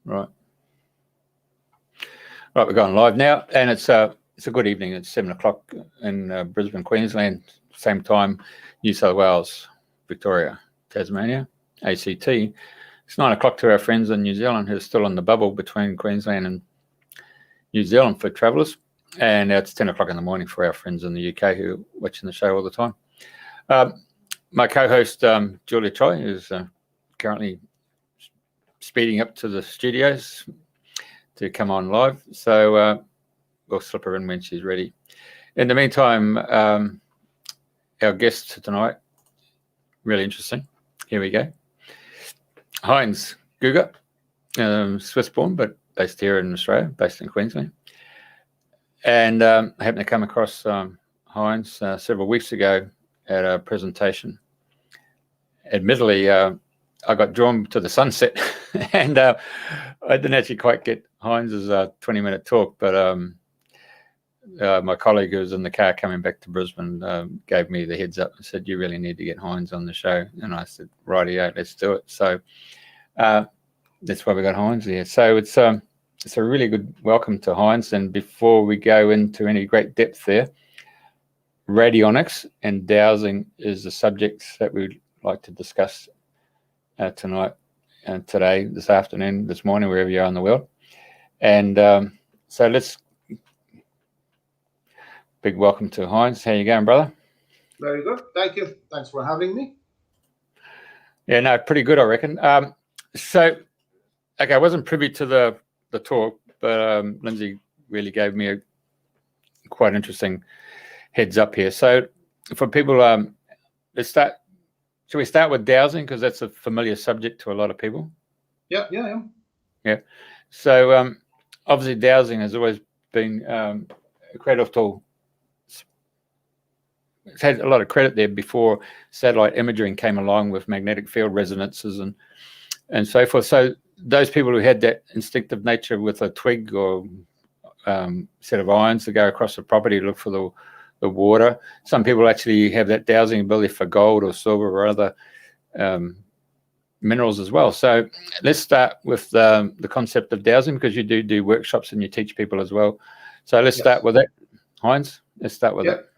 Right. Right, we're going live now, and it's a good evening. It's 7 o'clock in Brisbane, Queensland. Same time, New South Wales, Victoria, Tasmania, ACT. It's 9 o'clock to our friends in New Zealand who are still on the bubble between Queensland and New Zealand for travellers, and it's 10 o'clock in the morning for our friends in the UK who are watching the show all the time. My co-host Julia Choi is currently speeding up to the studios to come on live, so we'll slip her in when she's ready. In the meantime, our guest tonight, really interesting. Here we go. Heinz Gugger, Swiss-born, but based here in Australia, based in Queensland. And I happened to come across Heinz several weeks ago at a presentation. Admittedly, I got drawn to the sunset, and I didn't actually quite get Heinz's 20-minute talk, but my colleague who was in the car coming back to Brisbane gave me the heads up and said, "You really need to get Heinz on the show." And I said, "Rightio, let's do it." So that's why we got Heinz here. So it's a really good welcome to Heinz. And before we go into any great depth there, Radionics and Dowsing is the subjects that we'd like to discuss tonight and today, this afternoon, this morning, wherever you are in the world. And so let's big welcome to Heinz. How you going, brother? Very good. Thank you. Thanks for having me. Yeah, no, pretty good, I reckon. So, okay, I wasn't privy to the talk, but Lindsay really gave me a quite interesting heads up here. So for people, let's start. Should we start with dowsing, because that's a familiar subject to a lot of people? Yeah. So obviously dowsing has always been a credit tool. It's had a lot of credit there before satellite imaging came along with magnetic field resonances and so forth. So those people who had that instinctive nature with a twig or set of irons to go across the property to look for the water. Some people actually have that dowsing ability for gold or silver or other minerals as well. So let's start with the concept of dowsing, because you do workshops and you teach people as well. So let's start with that, Heinz. Let's start with it.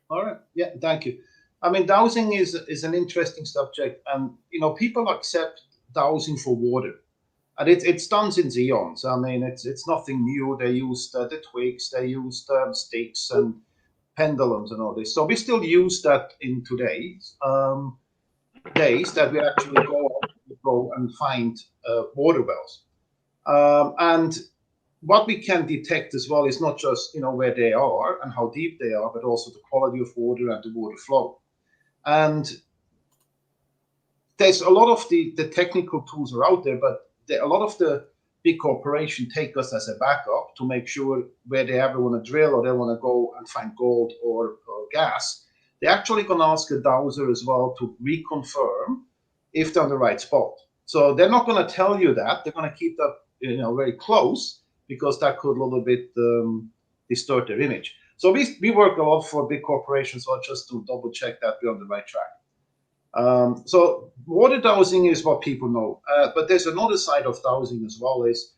All right. Yeah, thank you. I mean, dowsing is an interesting subject, and people accept dowsing for water, and it stands in the eons. I mean, it's nothing new. They used the twigs, they used sticks and pendulums and all this. So we still use that in today's days, that we actually go and find water wells. And what we can detect as well is not just where they are and how deep they are, but also the quality of water and the water flow. And there's a lot of the technical tools are out there, but a lot of the big corporations take us as a backup to make sure where they ever want to drill or they want to go and find gold or gas, they're actually going to ask a dowser as well to reconfirm if they're on the right spot. So they're not going to tell you that. They're going to keep that very close, because that could a little bit distort their image. So we work a lot for big corporations, so just to double check that we're on the right track. So water dowsing is what people know, but there's another side of dowsing as well, is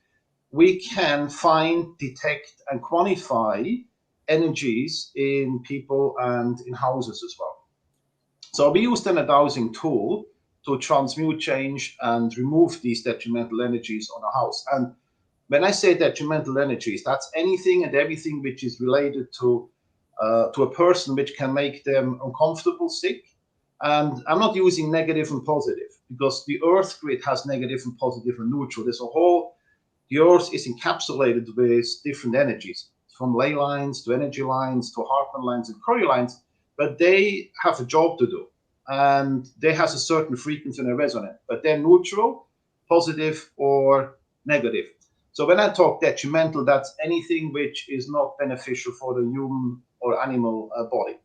we can find, detect, and quantify energies in people and in houses as well. So we use then a dowsing tool to transmute, change, and remove these detrimental energies on a house. And when I say detrimental energies, that's anything and everything which is related to a person, which can make them uncomfortable, sick. And I'm not using negative and positive, because the Earth grid has negative and positive and neutral. The Earth is encapsulated with different energies, from ley lines to energy lines to Hartmann lines and Curry lines, but they have a job to do. And they have a certain frequency and a resonance, but they're neutral, positive, or negative. So when I talk detrimental, that's anything which is not beneficial for the human or animal body.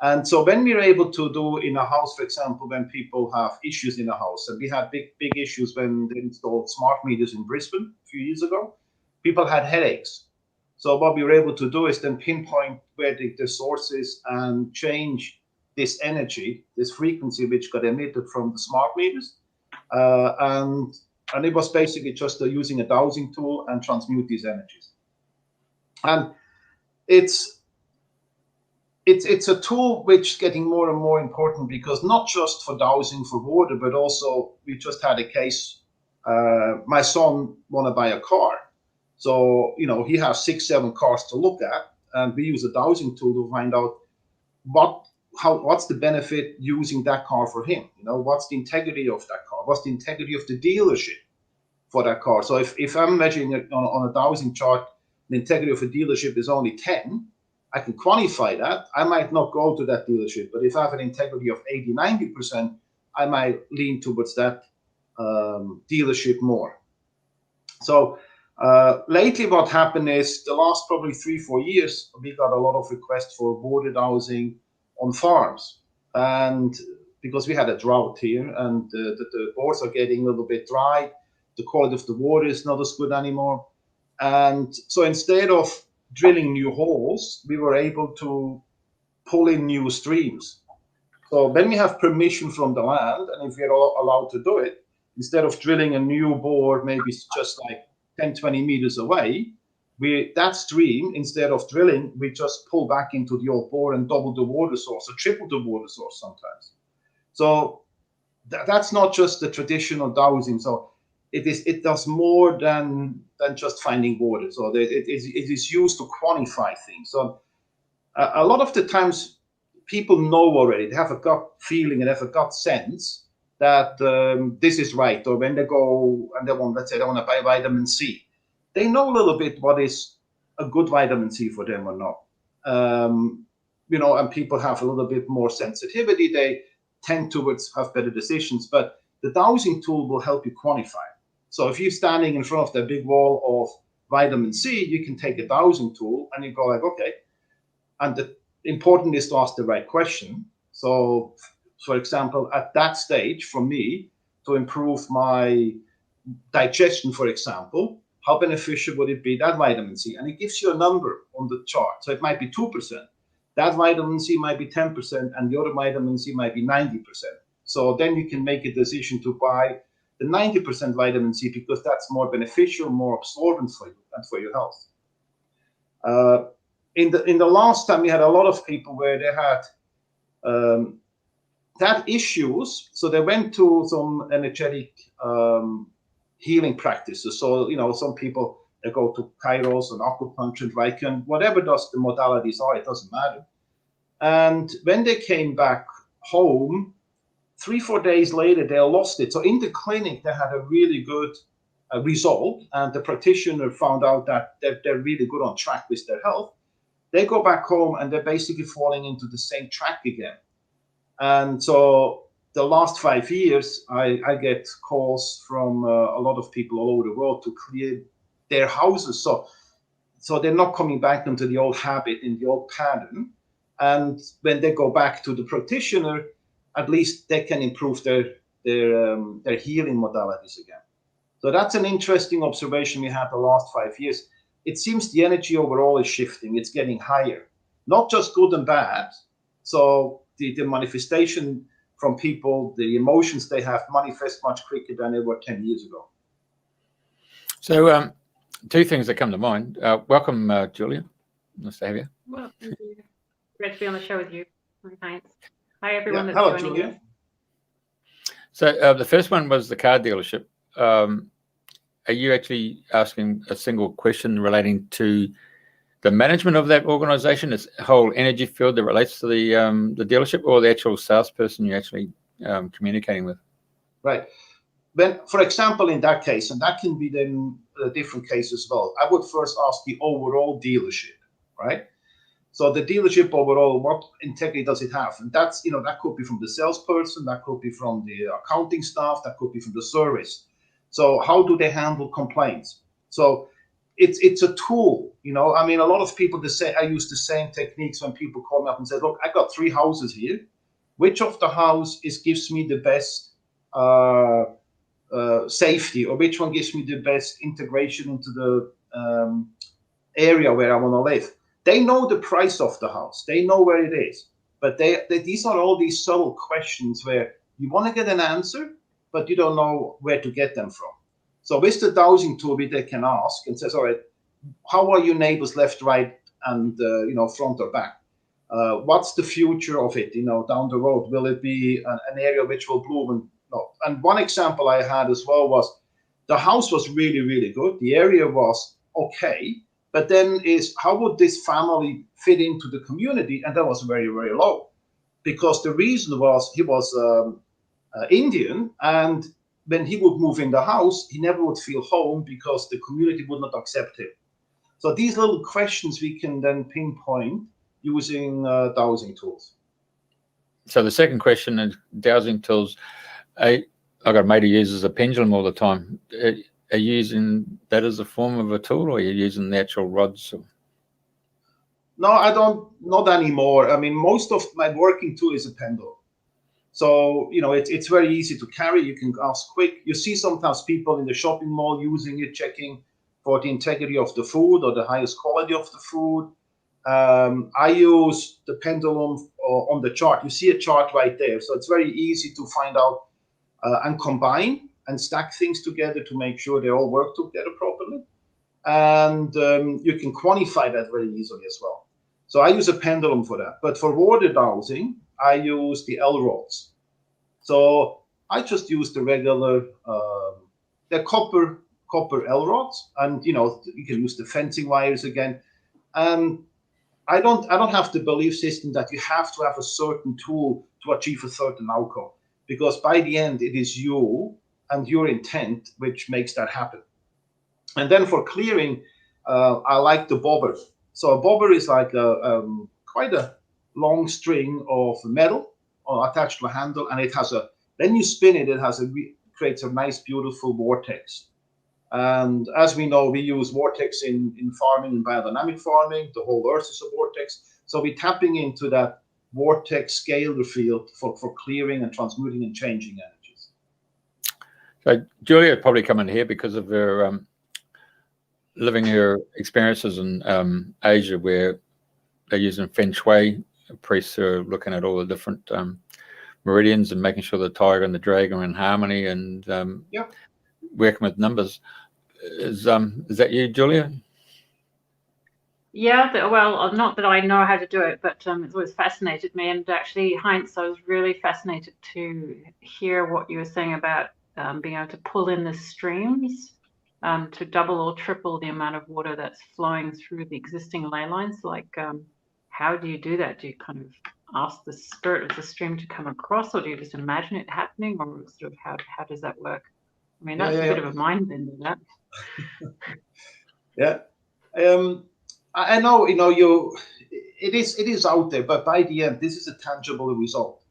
And so when we're able to do in a house, for example, when people have issues in a house, and we had big issues when they installed smart meters in Brisbane a few years ago, people had headaches. So what we were able to do is then pinpoint where the source is and change this energy, this frequency which got emitted from the smart meters, and And it was basically just using a dowsing tool and transmute these energies. And it's a tool which is getting more and more important, because not just for dowsing for water, but also we just had a case. My son want to buy a car, so he has 6-7 cars to look at, and we use a dowsing tool to find out what's the benefit using that car for him. What's the integrity of that car? What's the integrity of the dealership for that car? So if I'm measuring it on a dowsing chart, the integrity of a dealership is only 10. I can quantify that. I might not go to that dealership, but if I have an integrity of 80-90%, I might lean towards that dealership more. So lately what happened is the last probably 3-4 years, we got a lot of requests for water dowsing on farms. And because we had a drought here, and the bores are getting a little bit dry, the quality of the water is not as good anymore. And so instead of drilling new holes, we were able to pull in new streams. So when we have permission from the land, and if we're allowed to do it, instead of drilling a new bore, maybe just like 10-20 meters away, that stream, instead of drilling, we just pull back into the old bore and double the water source or triple the water source sometimes. So that's not just the traditional dowsing. So it does more than just finding water. So it is used to quantify things. So a lot of the times people know already, they have a gut feeling and have a gut sense that this is right. Or when they go and they want to buy vitamin C, they know a little bit what is a good vitamin C for them or not. And people have a little bit more sensitivity. They tend towards have better decisions, but the dowsing tool will help you quantify. So if you're standing in front of the big wall of vitamin C, you can take a dowsing tool and you go like, okay. And the important is to ask the right question. So, for example, at that stage, for me, to improve my digestion, for example, how beneficial would it be, that vitamin C? And it gives you a number on the chart. So it might be 2%. That vitamin C might be 10%, and the other vitamin C might be 90%. So then you can make a decision to buy the 90% vitamin C, because that's more beneficial, more absorbent for you and for your health. In the last time, we had a lot of people where they had issues, so they went to some energetic healing practices. So some people, they go to Kairos and acupuncture and Reiki, whatever the modalities are, it doesn't matter. And when they came back home, 3-4 days later, they lost it. So in the clinic, they had a really good result, and the practitioner found out that they're really good on track with their health. They go back home and they're basically falling into the same track again. And so the last 5 years, I get calls from a lot of people all over the world to clear their houses. So they're not coming back into the old habit, in the old pattern. And when they go back to the practitioner, at least they can improve their healing modalities again. So that's an interesting observation we had the last 5 years. It seems the energy overall is shifting. It's getting higher, not just good and bad. So the manifestation from people, the emotions they have manifest much quicker than they were 10 years ago. So two things that come to mind. Welcome, Julia. Nice to have you. Well, thank you. Great to be on the show with you. Thanks. Hi, everyone. Hello, Julia. So the first one was the car dealership. Are you actually asking a single question relating to the management of that organization, its whole energy field that relates to the dealership, or the actual salesperson you're actually communicating with? Right. When, for example, in that case, and that can be then a different case as well, I would first ask the overall dealership, right? So the dealership overall, what integrity does it have? And that's, that could be from the salesperson, that could be from the accounting staff, that could be from the service. So how do they handle complaints? So it's a tool, I mean, a lot of people, I use the same techniques when people call me up and say, look, I got 3 houses here. Which of the house gives me the best safety, or which one gives me the best integration into the area where I want to live? They know the price of the house. They know where it is. But these are all these subtle questions where you want to get an answer, but you don't know where to get them from. So with the dowsing tool, they can ask and says, all right, how are your neighbors left, right, and front or back? What's the future of it, down the road? Will it be an area which will bloom? And no. And one example I had as well was the house was really, really good. The area was okay. But then how would this family fit into the community? And that was very, very low. Because the reason was he was Indian, and when he would move in the house, he never would feel home because the community would not accept him. So these little questions we can then pinpoint using dowsing tools. So the second question is dowsing tools. I got a mate who uses a pendulum all the time. Are you using that as a form of a tool, or are you using the actual rods? No, I don't, not anymore. I mean, most of my working tool is a pendulum. So, it's very easy to carry. You can ask quick. You see sometimes people in the shopping mall using it, checking for the integrity of the food or the highest quality of the food. I use the pendulum on the chart. You see a chart right there. So it's very easy to find out and combine and stack things together to make sure they all work together properly. And you can quantify that very easily as well. So I use a pendulum for that. But for water dowsing, I use the L rods. So I just use the regular, the copper L rods, and you can use the fencing wires again. And I don't have the belief system that you have to have a certain tool to achieve a certain outcome, because by the end it is you and your intent which makes that happen. And then for clearing, I like the bobber. So a bobber is like quite a long string of metal attached to a handle, and it has when you spin it, creates a nice, beautiful vortex. And as we know, we use vortex in farming, in biodynamic farming. The whole earth is a vortex. So we're tapping into that vortex scalar field for clearing and transmuting and changing energies. So Julia probably come in here because of her living her experiences in Asia, where they're using Feng Shui. Priests are looking at all the different meridians and making sure the tiger and the dragon are in harmony, and working with numbers. Is that you, Julia? Yeah, well, not that I know how to do it, but it's always fascinated me. And actually, Heinz, I was really fascinated to hear what you were saying about being able to pull in the streams to double or triple the amount of water that's flowing through the existing ley lines. Like, how do you do that? Do you kind of ask the spirit of the stream to come across, or do you just imagine it happening, or sort of how does that work? I mean, that's a bit of a mind bender, that. Yeah. I know, it is out there, but by the end, this is a tangible result.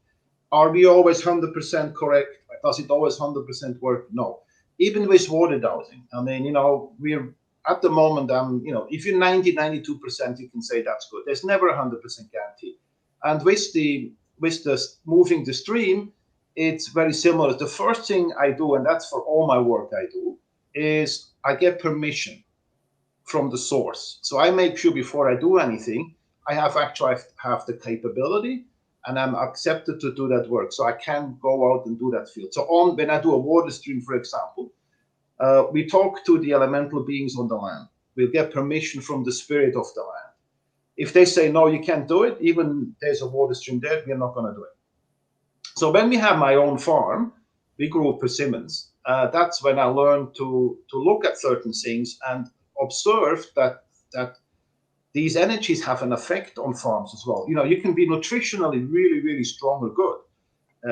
Are we always 100% correct? Does it always 100% work? No. Even with water dowsing, I mean, we're at the moment, if you're 90, 92%, you can say that's good. There's never 100% guarantee. And with the moving the stream, it's very similar. The first thing I do, and that's for all my work I do, is I get permission from the source. So I make sure before I do anything, I have the capability and I'm accepted to do that work. So I can go out and do that field. So when I do a water stream, for example, we talk to the elemental beings on the land. We'll get permission from the spirit of the land. If they say, no, you can't do it, even there's a water stream there, we're not going to do it. So when we have my own farm, we grew persimmons. That's when I learned to look at certain things and observe that these energies have an effect on farms as well. You can be nutritionally really, really strong or good.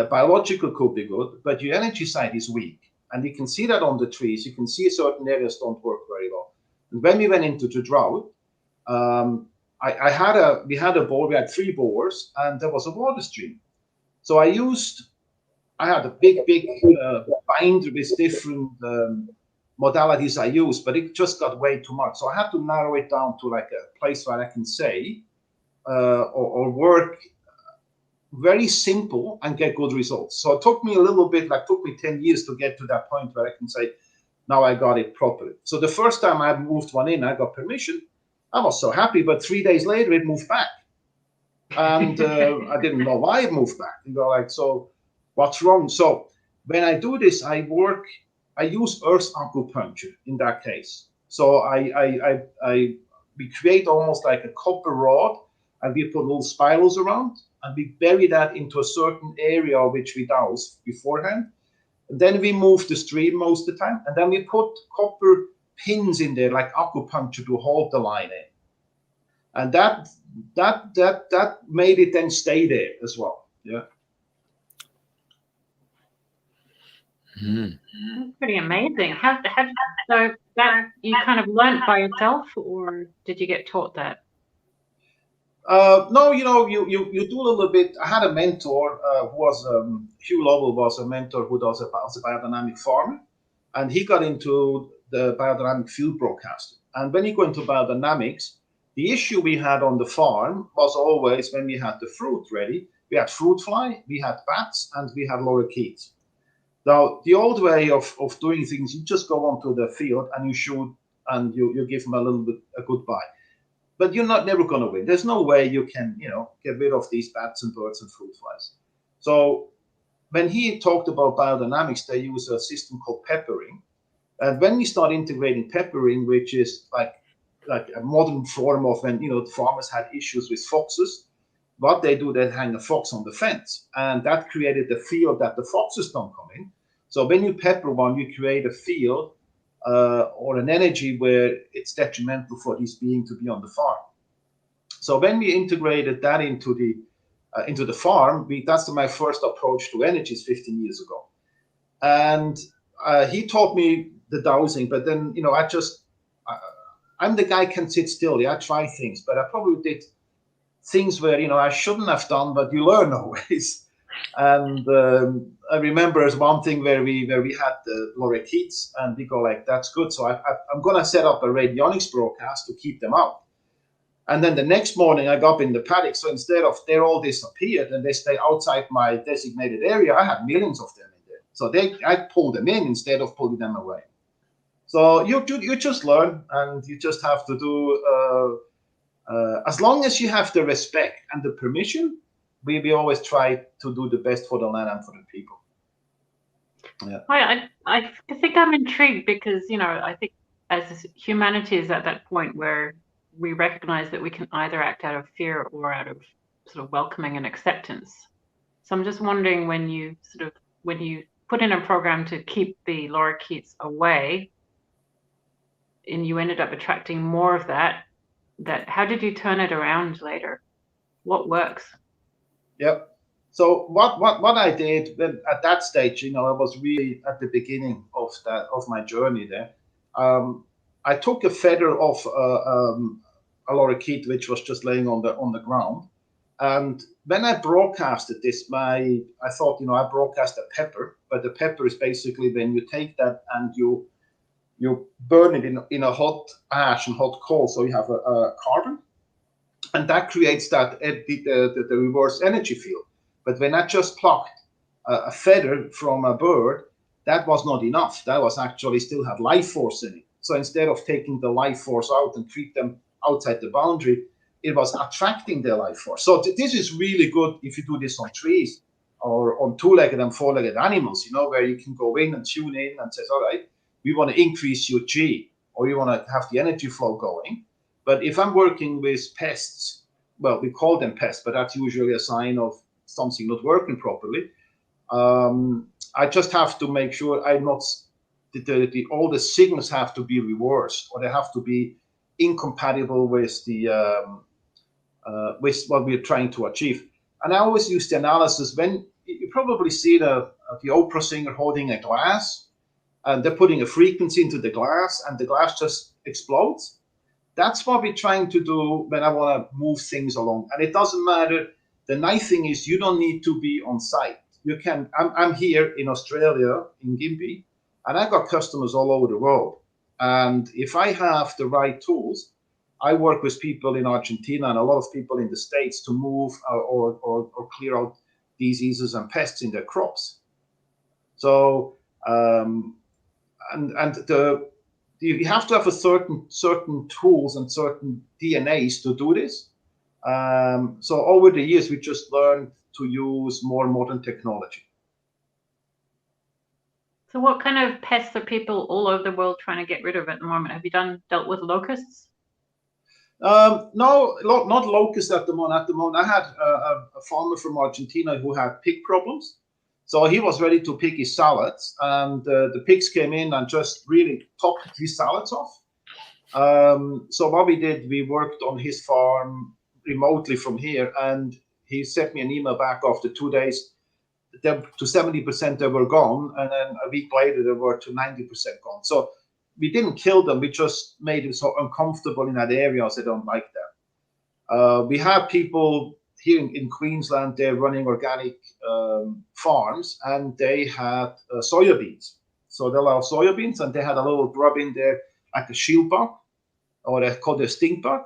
Biological could be good, but your energy side is weak. And you can see that on the trees. You can see certain areas don't work very well. And when we went into the drought, we had 3 bores, and there was a water stream. So I had a big binder with different modalities I used, but it just got way too much. So I had to narrow it down to like a place where I can say or work very simple and get good results. So it took me a little bit, took me 10 years to get to that point where I can say, now I got it properly. So the first time I moved one in, I got permission. I was so happy, but 3 days later it moved back. And I didn't know why it moved back. So what's wrong? So when I do this, I work I use earth acupuncture in that case. So we create almost like a copper rod, and we put little spirals around, and we bury that into a certain area which we douse beforehand. And then we move the stream most of the time, and then we put copper pins in there like acupuncture to hold the line in. And that made it then stay there as well. Yeah. That's pretty amazing. So that you kind of learned by yourself, or did you get taught that? No, you do a little bit. I had a mentor who was Hugh Lovell, was a mentor who was a biodynamic farmer, and he got into the biodynamic field broadcasting. And when you go into biodynamics, the issue we had on the farm was always when we had the fruit ready, we had fruit fly, we had bats, and we had lorikeets. Now, the old way of doing things, you just go onto the field and you shoot and you give them a goodbye. But you're never going to win. There's no way you can, get rid of these bats and birds and fruit flies. So when he talked about biodynamics, they use a system called peppering. And when we start integrating peppering, which is like a modern form of when, the farmers had issues with foxes, what they do, they hang a fox on the fence. And that created the field that the foxes don't come in. So when you pepper one, you create a field or an energy where it's detrimental for these beings to be on the farm. So when we integrated that into the farm, that's my first approach to energies 15 years ago. And he taught me the dowsing, but then, I'm the guy who can sit still. Yeah, I try things, but I probably did things where, I shouldn't have done, but you learn always. And I remember there's one thing where we had the lorikeets, and we go like, that's good. So I'm going to set up a Radionics broadcast to keep them out. And then the next morning I got up in the paddock. So instead of they all disappeared and they stay outside my designated area, I had millions of them in there. So I pulled them in instead of pulling them away. So you just learn, and you just have to do, as long as you have the respect and the permission, we always try to do the best for the land and for the people. Yeah. I think I'm intrigued because, I think as humanity is at that point where we recognize that we can either act out of fear or out of sort of welcoming and acceptance. So I'm just wondering, when you put in a program to keep the lorikeets away, and you ended up attracting more of that, how did you turn it around later? What works? Yep. So what I did at that stage, I was really at the beginning of my journey there. I took a feather off a lorikeet which was just laying on the ground, and when I broadcasted this, I thought, I broadcast a pepper, but the pepper is basically when you take that and you burn it in a hot ash and hot coal, so you have a carbon, and that creates the reverse energy field. But when I just plucked a feather from a bird, that was not enough. That was actually still had life force in it. So instead of taking the life force out and treat them outside the boundary, it was attracting the life force. So this is really good if you do this on trees or on two-legged and four-legged animals, where you can go in and tune in and say, all right, we want to increase your G, or you want to have the energy flow going. But if I'm working with pests, well, we call them pests, but that's usually a sign of something not working properly. I just have to make sure all the signals have to be reversed, or they have to be incompatible with with what we're trying to achieve. And I always use the analysis when you probably see the opera singer holding a glass, and they're putting a frequency into the glass, and the glass just explodes. That's what we're trying to do when I want to move things along. And it doesn't matter. The nice thing is you don't need to be on site. You can. I'm here in Australia, in Gympie, and I got customers all over the world. And if I have the right tools, I work with people in Argentina and a lot of people in the States to move or clear out diseases and pests in their crops. So you have to have a certain tools and certain DNAs to do this. So over the years, we just learned to use more modern technology. So what kind of pests are people all over the world trying to get rid of at the moment? Have you dealt with locusts? No, not locusts at the moment. At the moment, I had a farmer from Argentina who had pig problems. So he was ready to pick his salads, and the pigs came in and just really topped his salads off. So what we did, we worked on his farm remotely from here, and he sent me an email back after 2 days. To 70% they were gone, and then a week later they were to 90% gone. So we didn't kill them, we just made it so uncomfortable in that area, so they don't like that. We have people here in Queensland, they're running organic farms, and they had soybeans. So they allow soybeans, and they had a little grub in there, like a shield bug, or they called a stink bug.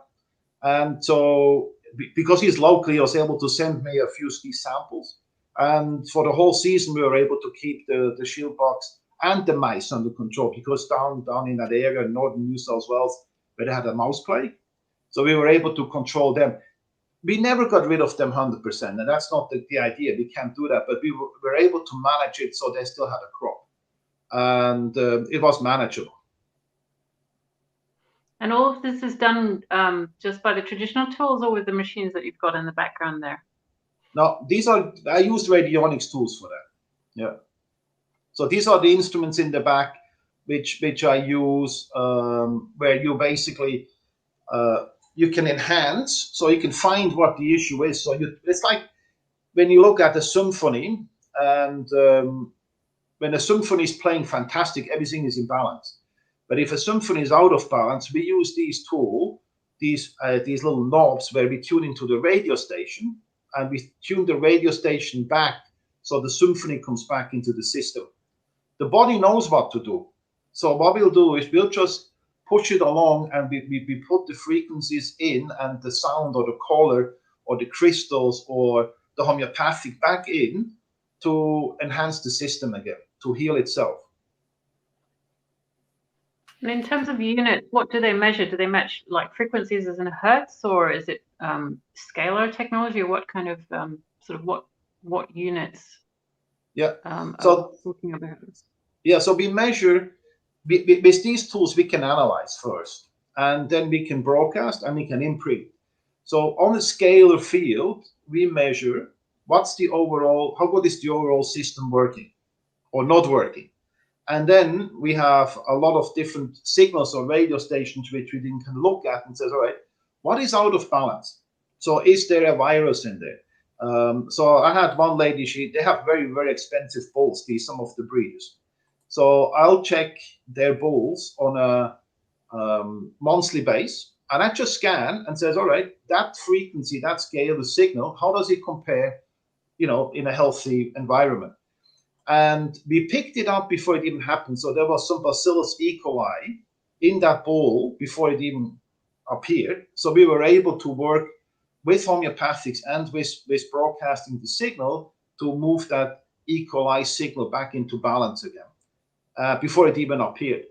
And so because he's local, he was able to send me a few ski samples. And for the whole season, we were able to keep the shield bugs and the mice under control, because down in that area in northern New South Wales, where they had a mouse plague, so we were able to control them. We never got rid of them 100%, and that's not the idea. We can't do that, but we were able to manage it so they still had a crop, and it was manageable. And all of this is done just by the traditional tools, or with the machines that you've got in the background there? No, I used Radionics tools for that. Yeah. So these are the instruments in the back, which I use, where you basically you can enhance, so you can find what the issue is. So it's like when you look at a symphony, and when a symphony is playing fantastic, everything is in balance. But if a symphony is out of balance, we use these little knobs where we tune into the radio station, and we tune the radio station back so the symphony comes back into the system. The body knows what to do. So what we'll do is we'll just push it along, and we put the frequencies in, and the sound or the color or the crystals or the homeopathic back in to enhance the system again, to heal itself. And in terms of units, what do they measure? Do they match like frequencies as in hertz, or is it scalar technology, or what kind of sort of what units? Yeah. So talking about this. Yeah. So we measure with these tools. We can analyze first, and then we can broadcast, and we can imprint. So on a scalar field, we measure how good is the overall system working or not working. And then we have a lot of different signals or radio stations which we then can look at and says, all right, what is out of balance? So is there a virus in there? So I had one lady, they have very, very expensive bulls, some of the breeders. So I'll check their bulls on a monthly base, and I just scan and says, all right, that frequency, that scale, the signal, how does it compare, in a healthy environment? And we picked it up before it even happened. So there was some Bacillus E. coli in that bull before it even appeared. So we were able to work with homeopathics and with broadcasting the signal to move that E. coli signal back into balance again before it even appeared.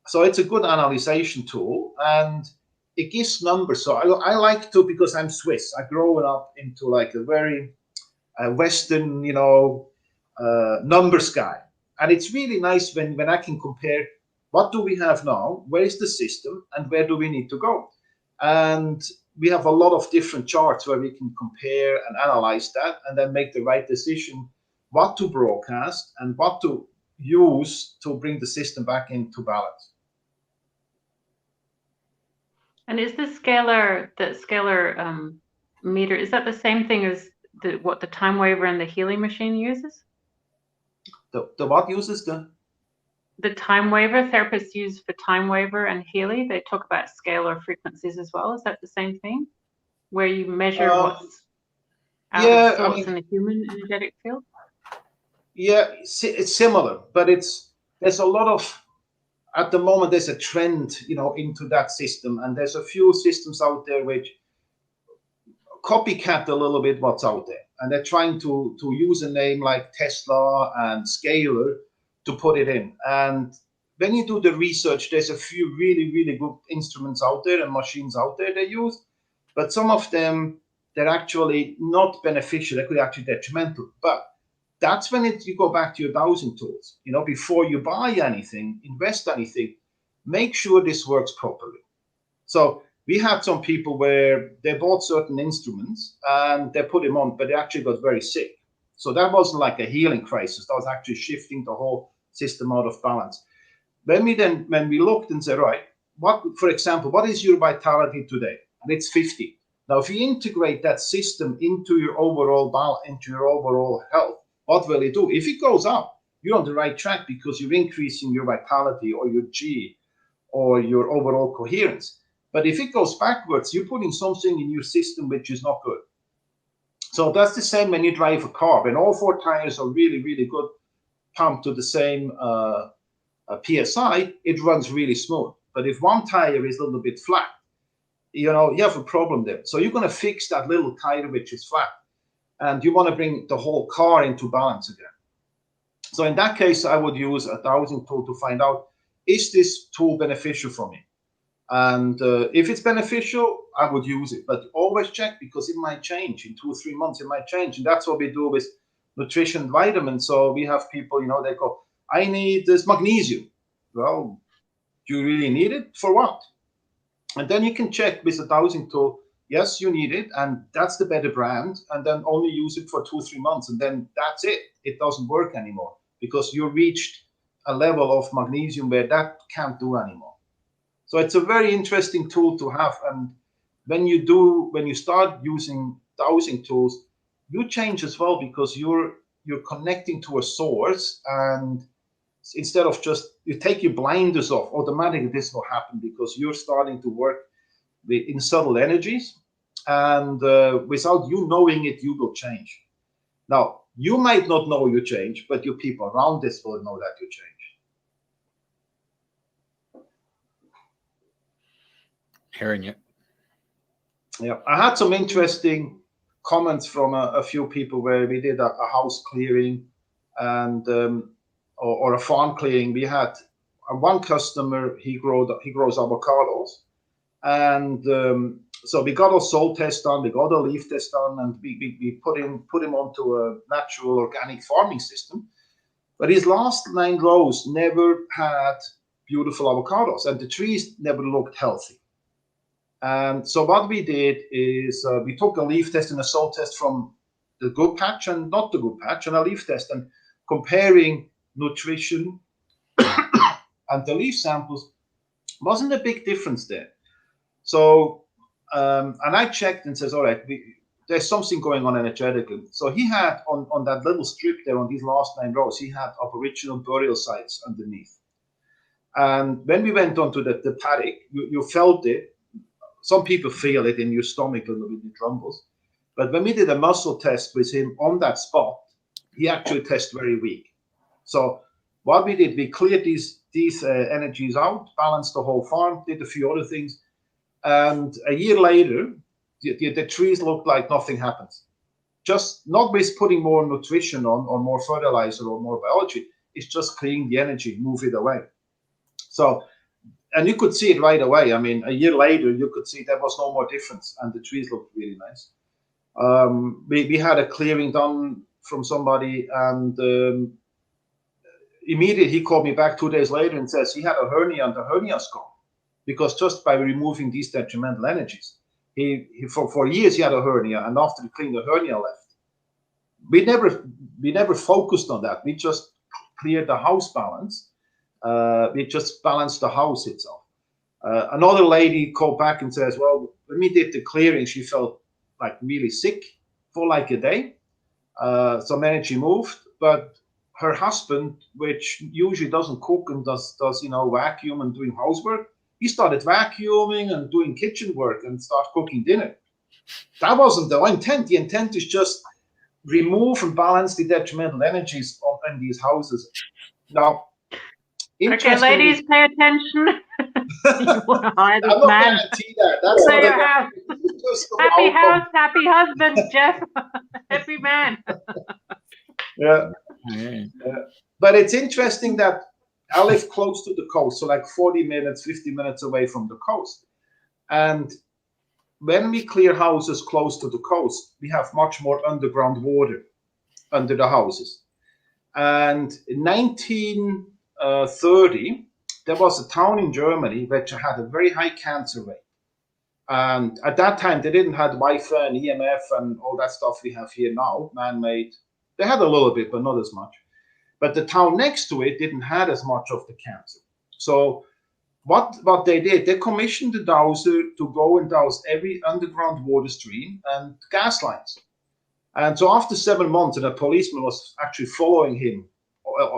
So it's a good analyzation tool, and it gives numbers. So I like to, because I'm Swiss, I grew up into like a very Western, numbers guy. And it's really nice when I can compare what do we have now, where is the system, and where do we need to go. And we have a lot of different charts where we can compare and analyze that, and then make the right decision what to broadcast and what to use to bring the system back into balance. And is the scalar meter, is that the same thing as what the time waver and the healing machine uses? The what uses the time waver therapists use for time waver and Healy? They talk about scalar frequencies as well. Is that the same thing, where you measure what's out of sorts in the human energetic field? Yeah, it's similar, but there's a lot of, at the moment there's a trend, into that system, and there's a few systems out there which copycat a little bit what's out there, and they're trying to use a name like Tesla and Scalar to put it in. And when you do the research, there's a few really, really good instruments out there and machines out there they use, but some of them, they're actually not beneficial. They're actually detrimental. But that's when you go back to your dowsing tools. You know, before you buy anything, invest anything, make sure this works properly. So we had some people where they bought certain instruments and they put them on, but they actually got very sick. So that wasn't like a healing crisis. That was actually shifting the whole system out of balance. When we looked and said, right, for example, what is your vitality today? And it's 50. Now, if you integrate that system into your overall health, what will it do? If it goes up, you're on the right track because you're increasing your vitality or your G or your overall coherence. But if it goes backwards, you're putting something in your system which is not good. So that's the same when you drive a car. When all 4 tires are really, really good, pumped to the same PSI, it runs really smooth. But if one tire is a little bit flat, you know, you have a problem there. So you're going to fix that little tire which is flat. And you want to bring the whole car into balance again. So in that case, I would use a dowsing tool to find out, is this tool beneficial for me? And if it's beneficial, I would use it. But always check, because it might change. In 2 or 3 months, it might change. And that's what we do with nutrition and vitamins. So we have people, you know, they go, I need this magnesium. Well, do you really need it? For what? And then you can check with a dowsing tool, yes, you need it, and that's the better brand, and then only use it for 2 or 3 months, and then that's it. It doesn't work anymore because you reached a level of magnesium where that can't do anymore. So it's a very interesting tool to have. And when you start using dowsing tools, you change as well, because you're connecting to a source, and instead of just, you take your blinders off, automatically this will happen because you're starting to work in subtle energies, and without you knowing it, you will change. Now, you might not know you change, but your people around this will know that you change. Hearing you. Yeah, I had some interesting comments from a few people where we did a house clearing and or a farm clearing. We had one customer, he grows avocados, and so we got a soil test done, we got a leaf test done, and we put him onto a natural organic farming system. But his last 9 rows never had beautiful avocados, and the trees never looked healthy. And so what we did is we took a leaf test and a soil test from the good patch and not the good patch, and a leaf test, and comparing nutrition and the leaf samples, wasn't a big difference there. So, and I checked and says, all right, there's something going on energetically. So he had on that little strip there, on these last 9 rows, he had aboriginal burial sites underneath. And when we went onto the paddock, you felt it. Some people feel it in your stomach a little bit, it rumbles. But when we did a muscle test with him on that spot, he actually tested very weak. So what we did, we cleared these energies out, balanced the whole farm, did a few other things. And a year later, the trees looked like nothing happened. Just not with putting more nutrition on, or more fertilizer or more biology. It's just clearing the energy, move it away. So, and you could see it right away. I mean, a year later, you could see there was no more difference, and the trees looked really nice. We had a clearing done from somebody, and immediately he called me back 2 days later and says he had a hernia, and the hernia's gone, because just by removing these detrimental energies, he for years he had a hernia, and after he cleaned, the hernia left. We never focused on that. We just cleared the house balance. We just balanced the house itself. Another lady called back and says, well, when we did the clearing, she felt like really sick for like a day. Some energy moved, but her husband, which usually doesn't cook and does vacuum and doing housework, he started vacuuming and doing kitchen work and start cooking dinner. That wasn't the intent. The intent is just remove and balance the detrimental energies in these houses. Now, okay, ladies, pay attention. You want to hire this man. That's so you have happy house, happy husband, Jeff. Happy man. Yeah. But it's interesting that I live close to the coast, so like 40 minutes, 50 minutes away from the coast. And when we clear houses close to the coast, we have much more underground water under the houses. And in 1930, there was a town in Germany which had a very high cancer rate. And at that time, they didn't have Wi-Fi and EMF and all that stuff we have here now, man-made. They had a little bit, but not as much. But the town next to it didn't have as much of the cancer. So what they did, they commissioned the dowser to go and douse every underground water stream and gas lines. And so after 7 months, and a policeman was actually following him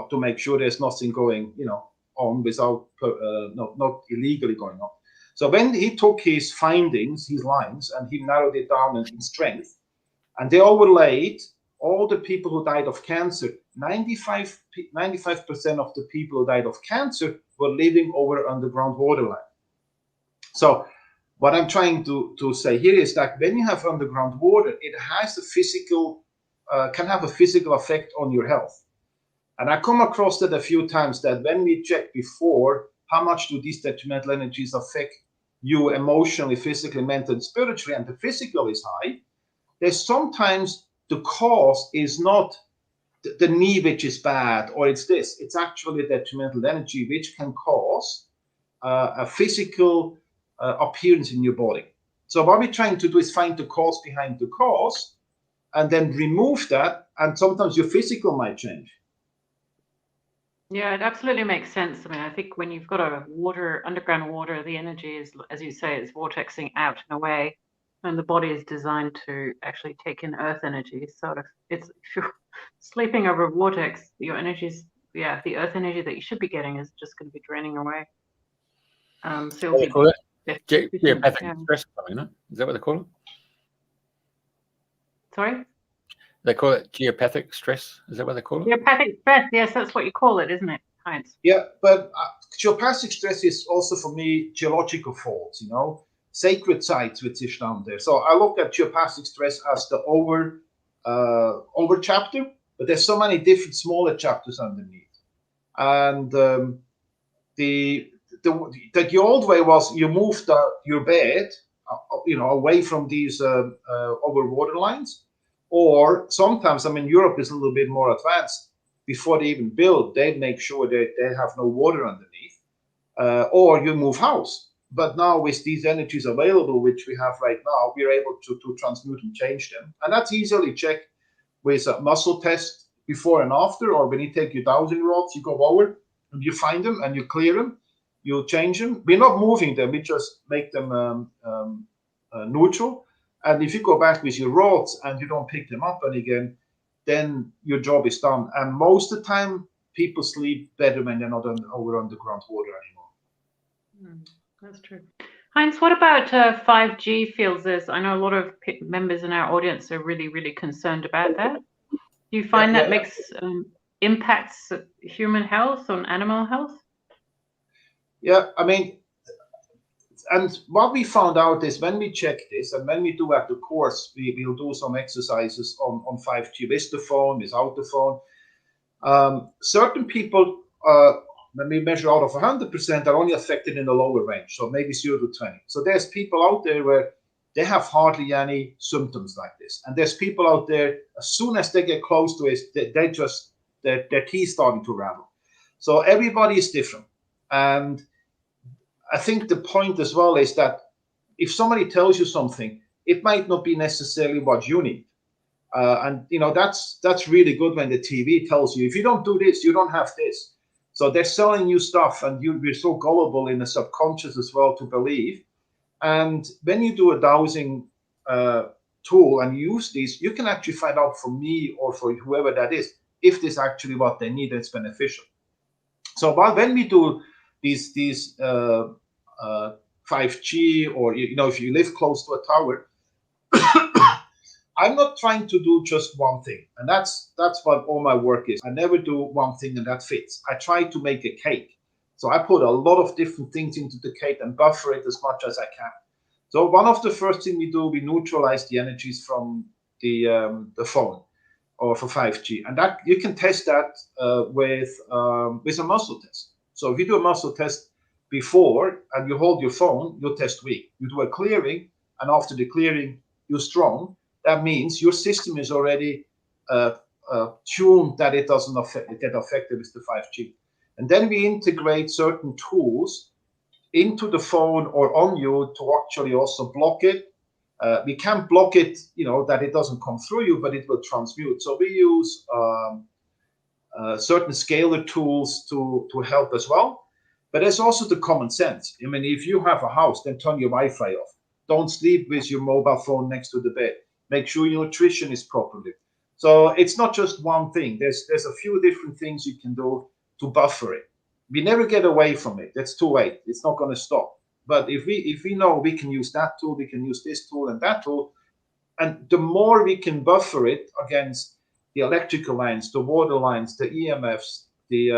to make sure there's nothing going, on without, not illegally going on. So when he took his findings, his lines, and he narrowed it down in strength, and they overlaid all the people who died of cancer, 95% of the people who died of cancer were living over underground water line. So what I'm trying to say here is that when you have underground water, it has a physical, can have a physical effect on your health. And I come across that a few times, that when we check before, how much do these detrimental energies affect you emotionally, physically, mentally, spiritually, and the physical is high, there's sometimes the cause is not the knee which is bad, or it's this. It's actually a detrimental energy which can cause a physical appearance in your body. So what we're trying to do is find the cause behind the cause and then remove that, and sometimes your physical might change. Yeah, it absolutely makes sense. I mean, I think when you've got a underground water, the energy is, as you say, it's vortexing out and away, and the body is designed to actually take in earth energy. So if you're sleeping over a vortex, your energies, the earth energy that you should be getting is just going to be draining away. So What they call it? Geopathic stress, isn't it? Is that what they call it? Sorry? They call it geopathic stress. Is that what they call it? Geopathic stress, yes, that's what you call it, isn't it, Heinz? Yeah, but geopathic stress is also, for me, geological faults, sacred sites which is down there. So I look at geopathic stress as the over chapter, but there's so many different smaller chapters underneath. And the old way was you moved your bed, away from these over water lines. Or sometimes, Europe is a little bit more advanced. Before they even build, they make sure that they have no water underneath. Or you move house. But now with these energies available, which we have right now, we're able to transmute and change them. And that's easily checked with a muscle test before and after, or when you take your dowsing rods, you go over and you find them and you clear them, you change them. We're not moving them, we just make them neutral. And if you go back with your rods and you don't pick them up again, then your job is done. And most of the time, people sleep better when they're not over underground water anymore. That's true. Heinz, what about 5G fields? I know a lot of members in our audience are really, really concerned about that. Do you find that makes impacts human health on animal health? Yeah, and what we found out is when we check this, and when we do at the course, we'll do some exercises on 5G with the phone, without the phone. Certain people, when we measure out of 100%, are only affected in the lower range, so maybe 0 to 20. So there's people out there where they have hardly any symptoms like this. And there's people out there, as soon as they get close to it, their teeth starting to rattle. So everybody is different. And I think the point as well is that if somebody tells you something, it might not be necessarily what you need. And that's really good when the TV tells you, if you don't do this, you don't have this. So they're selling you stuff, and we're so gullible in the subconscious as well to believe. And when you do a dowsing tool and use these, you can actually find out for me or for whoever that is, if this is actually what they need and it's beneficial. So when we do these 5G, or if you live close to a tower, I'm not trying to do just one thing, and that's what all my work is. I never do one thing and that fits. I try to make a cake, so I put a lot of different things into the cake and buffer it as much as I can. So one of the first thing we do, we neutralize the energies from the phone, or for 5G, and that you can test that with a muscle test. So if you do a muscle test before and you hold your phone, you'll test weak. You do a clearing, and after the clearing, you're strong. That means your system is already tuned that it doesn't get affected with the 5G. And then we integrate certain tools into the phone or on you to actually also block it. We can't block it, that it doesn't come through you, but it will transmute. So we use certain scalar tools to help as well. But there's also the common sense. I mean, if you have a house, then turn your Wi-Fi off. Don't sleep with your mobile phone next to the bed. Make sure your nutrition is properly. So it's not just one thing. There's a few different things you can do to buffer it. We never get away from it. That's too late. It's not going to stop. But if we know we can use that tool, we can use this tool and that tool, and the more we can buffer it against the electrical lines, the water lines, the EMFs, the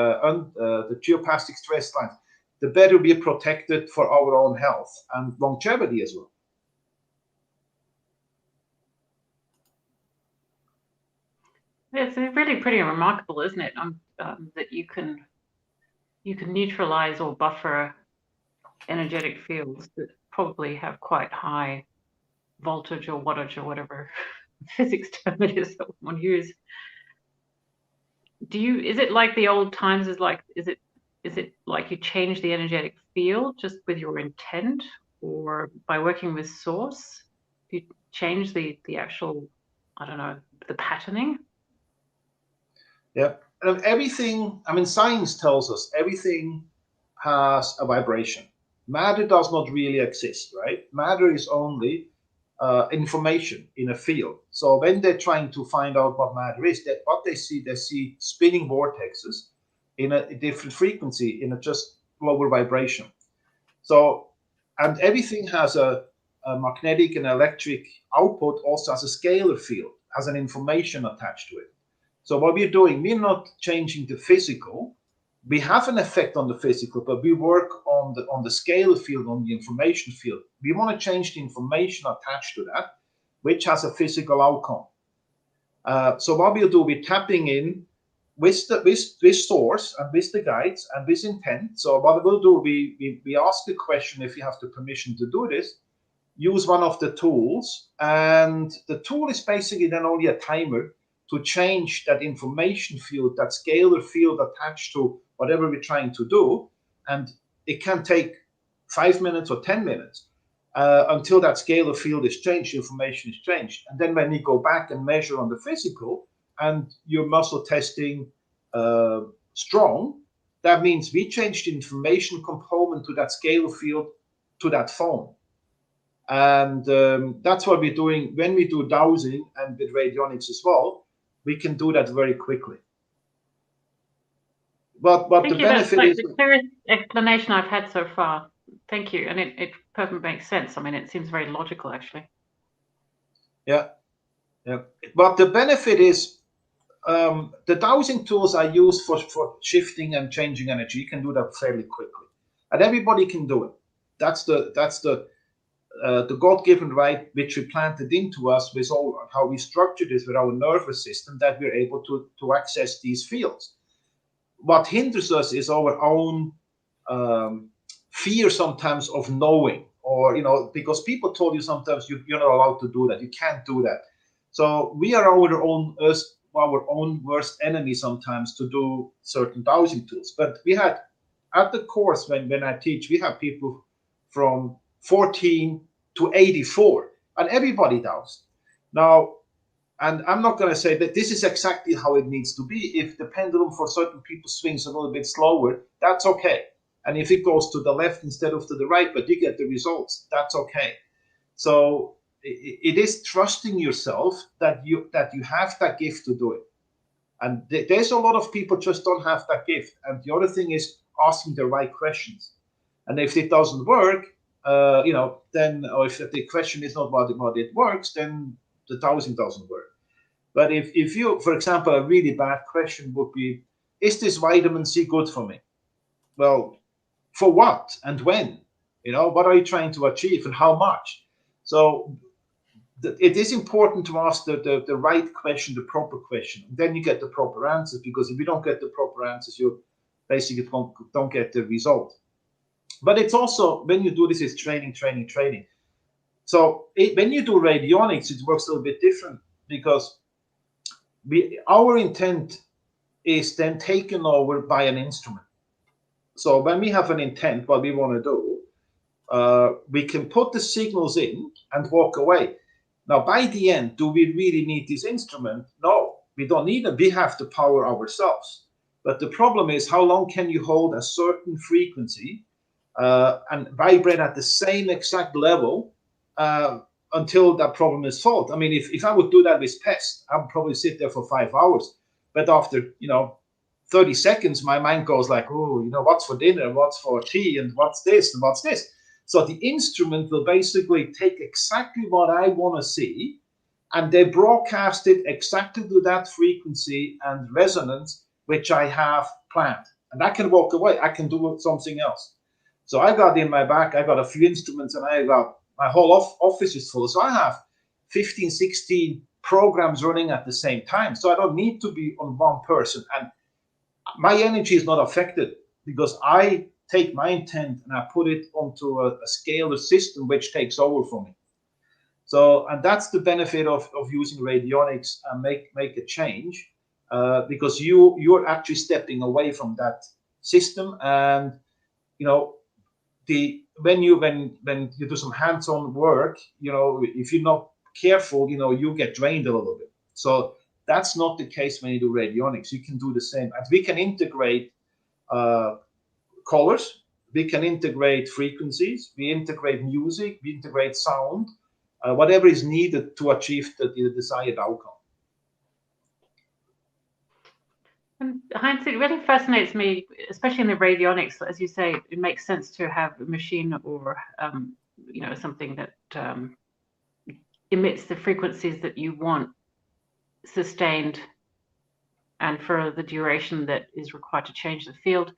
geopathic stress lines, the better we are protected for our own health and longevity as well. It's really pretty remarkable, isn't it? That you can neutralize or buffer energetic fields that probably have quite high voltage or wattage or whatever physics term it is that one use. Is it like the old times? Is it like you change the energetic field just with your intent, or by working with source, you change the actual, I don't know, the patterning? Yeah, and everything, I mean, science tells us everything has a vibration. Matter does not really exist, right? Matter is only information in a field. So when they're trying to find out what matter is, what they see spinning vortexes in a different frequency, in a just lower vibration. So, and everything has a magnetic and electric output, also has a scalar field, has an information attached to it. So what we're doing, we're not changing the physical. We have an effect on the physical, but we work on the scalar field, on the information field. We want to change the information attached to that, which has a physical outcome. So what we'll do, we're tapping in with source and with the guides and with intent. So what we'll do, we ask the question if you have the permission to do this, use one of the tools, and the tool is basically then only a timer to change that information field, that scalar field attached to whatever we're trying to do. And it can take 5 minutes or 10 minutes until that scalar field is changed, information is changed. And then when you go back and measure on the physical and your muscle testing strong, that means we changed the information component to that scalar field to that phone. And that's what we're doing when we do dowsing and with radionics as well. We can do that very quickly. But the benefit is the clearest explanation I've had so far. Thank you, and it perfectly makes sense. I mean, it seems very logical, actually. Yeah. But the benefit is the dowsing tools are used for shifting and changing energy. You can do that fairly quickly, and everybody can do it. That's the God-given right which we planted into us with all how we structure this with our nervous system, that we're able to access these fields. What hinders us is our own fear sometimes of knowing, or because people told you sometimes you're not allowed to do that, you can't do that. So we are our own worst enemy sometimes to do certain dowsing tools. But we had at the course when I teach, we have people from 14 to 84, and everybody does. Now, and I'm not going to say that this is exactly how it needs to be. If the pendulum for certain people swings a little bit slower, that's okay. And if it goes to the left instead of to the right, but you get the results, that's okay. So it is trusting yourself that you have that gift to do it. And there's a lot of people just don't have that gift. And the other thing is asking the right questions. And if it doesn't work, then, or if the question is not what it works, then the dowsing doesn't work. But if you, for example, a really bad question would be, is this vitamin C good for me? Well, for what and when? What are you trying to achieve and how much? So it is important to ask the right question, the proper question. And then you get the proper answers, because if you don't get the proper answers, you basically don't get the result. But it's also, when you do this, it's training. So when you do radionics, it works a little bit different, because our intent is then taken over by an instrument. So when we have an intent, what we want to do, we can put the signals in and walk away. Now, by the end, do we really need this instrument? No, we don't need it. We have the power ourselves. But the problem is, how long can you hold a certain frequency and vibrate at the same exact level until that problem is solved? I mean, if I would do that with Pest, I would probably sit there for 5 hours. But after, 30 seconds, my mind goes like, oh, what's for dinner, what's for tea, and what's this, and what's this. So the instrument will basically take exactly what I want to see, and they broadcast it exactly to that frequency and resonance which I have planned. And I can walk away. I can do something else. So I got in my back, I got a few instruments, and I got my whole office is full. So I have 15, 16 programs running at the same time. So I don't need to be on one person. And my energy is not affected because I take my intent and I put it onto a scalar system which takes over for me. So, and that's the benefit of using radionics and make a change, because you're actually stepping away from that system. And when you do some hands-on work, if you're not careful, you get drained a little bit. So that's not the case when you do radionics. You can do the same, and we can integrate colors, we can integrate frequencies, we integrate music, we integrate sound, whatever is needed to achieve the desired outcome. And Heinz, it really fascinates me, especially in the radionics. As you say, it makes sense to have a machine or something that emits the frequencies that you want sustained and for the duration that is required to change the field.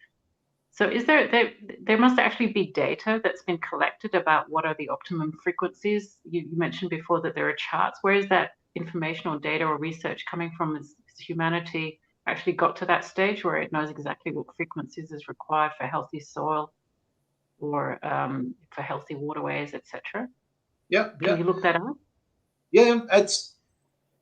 So is there must actually be data that's been collected about what are the optimum frequencies? You mentioned before that there are charts. Where is that information or data or research coming from? Has humanity actually got to that stage where it knows exactly what frequencies is required for healthy soil or for healthy waterways, etc.? Yeah. Can you look that up? Yeah,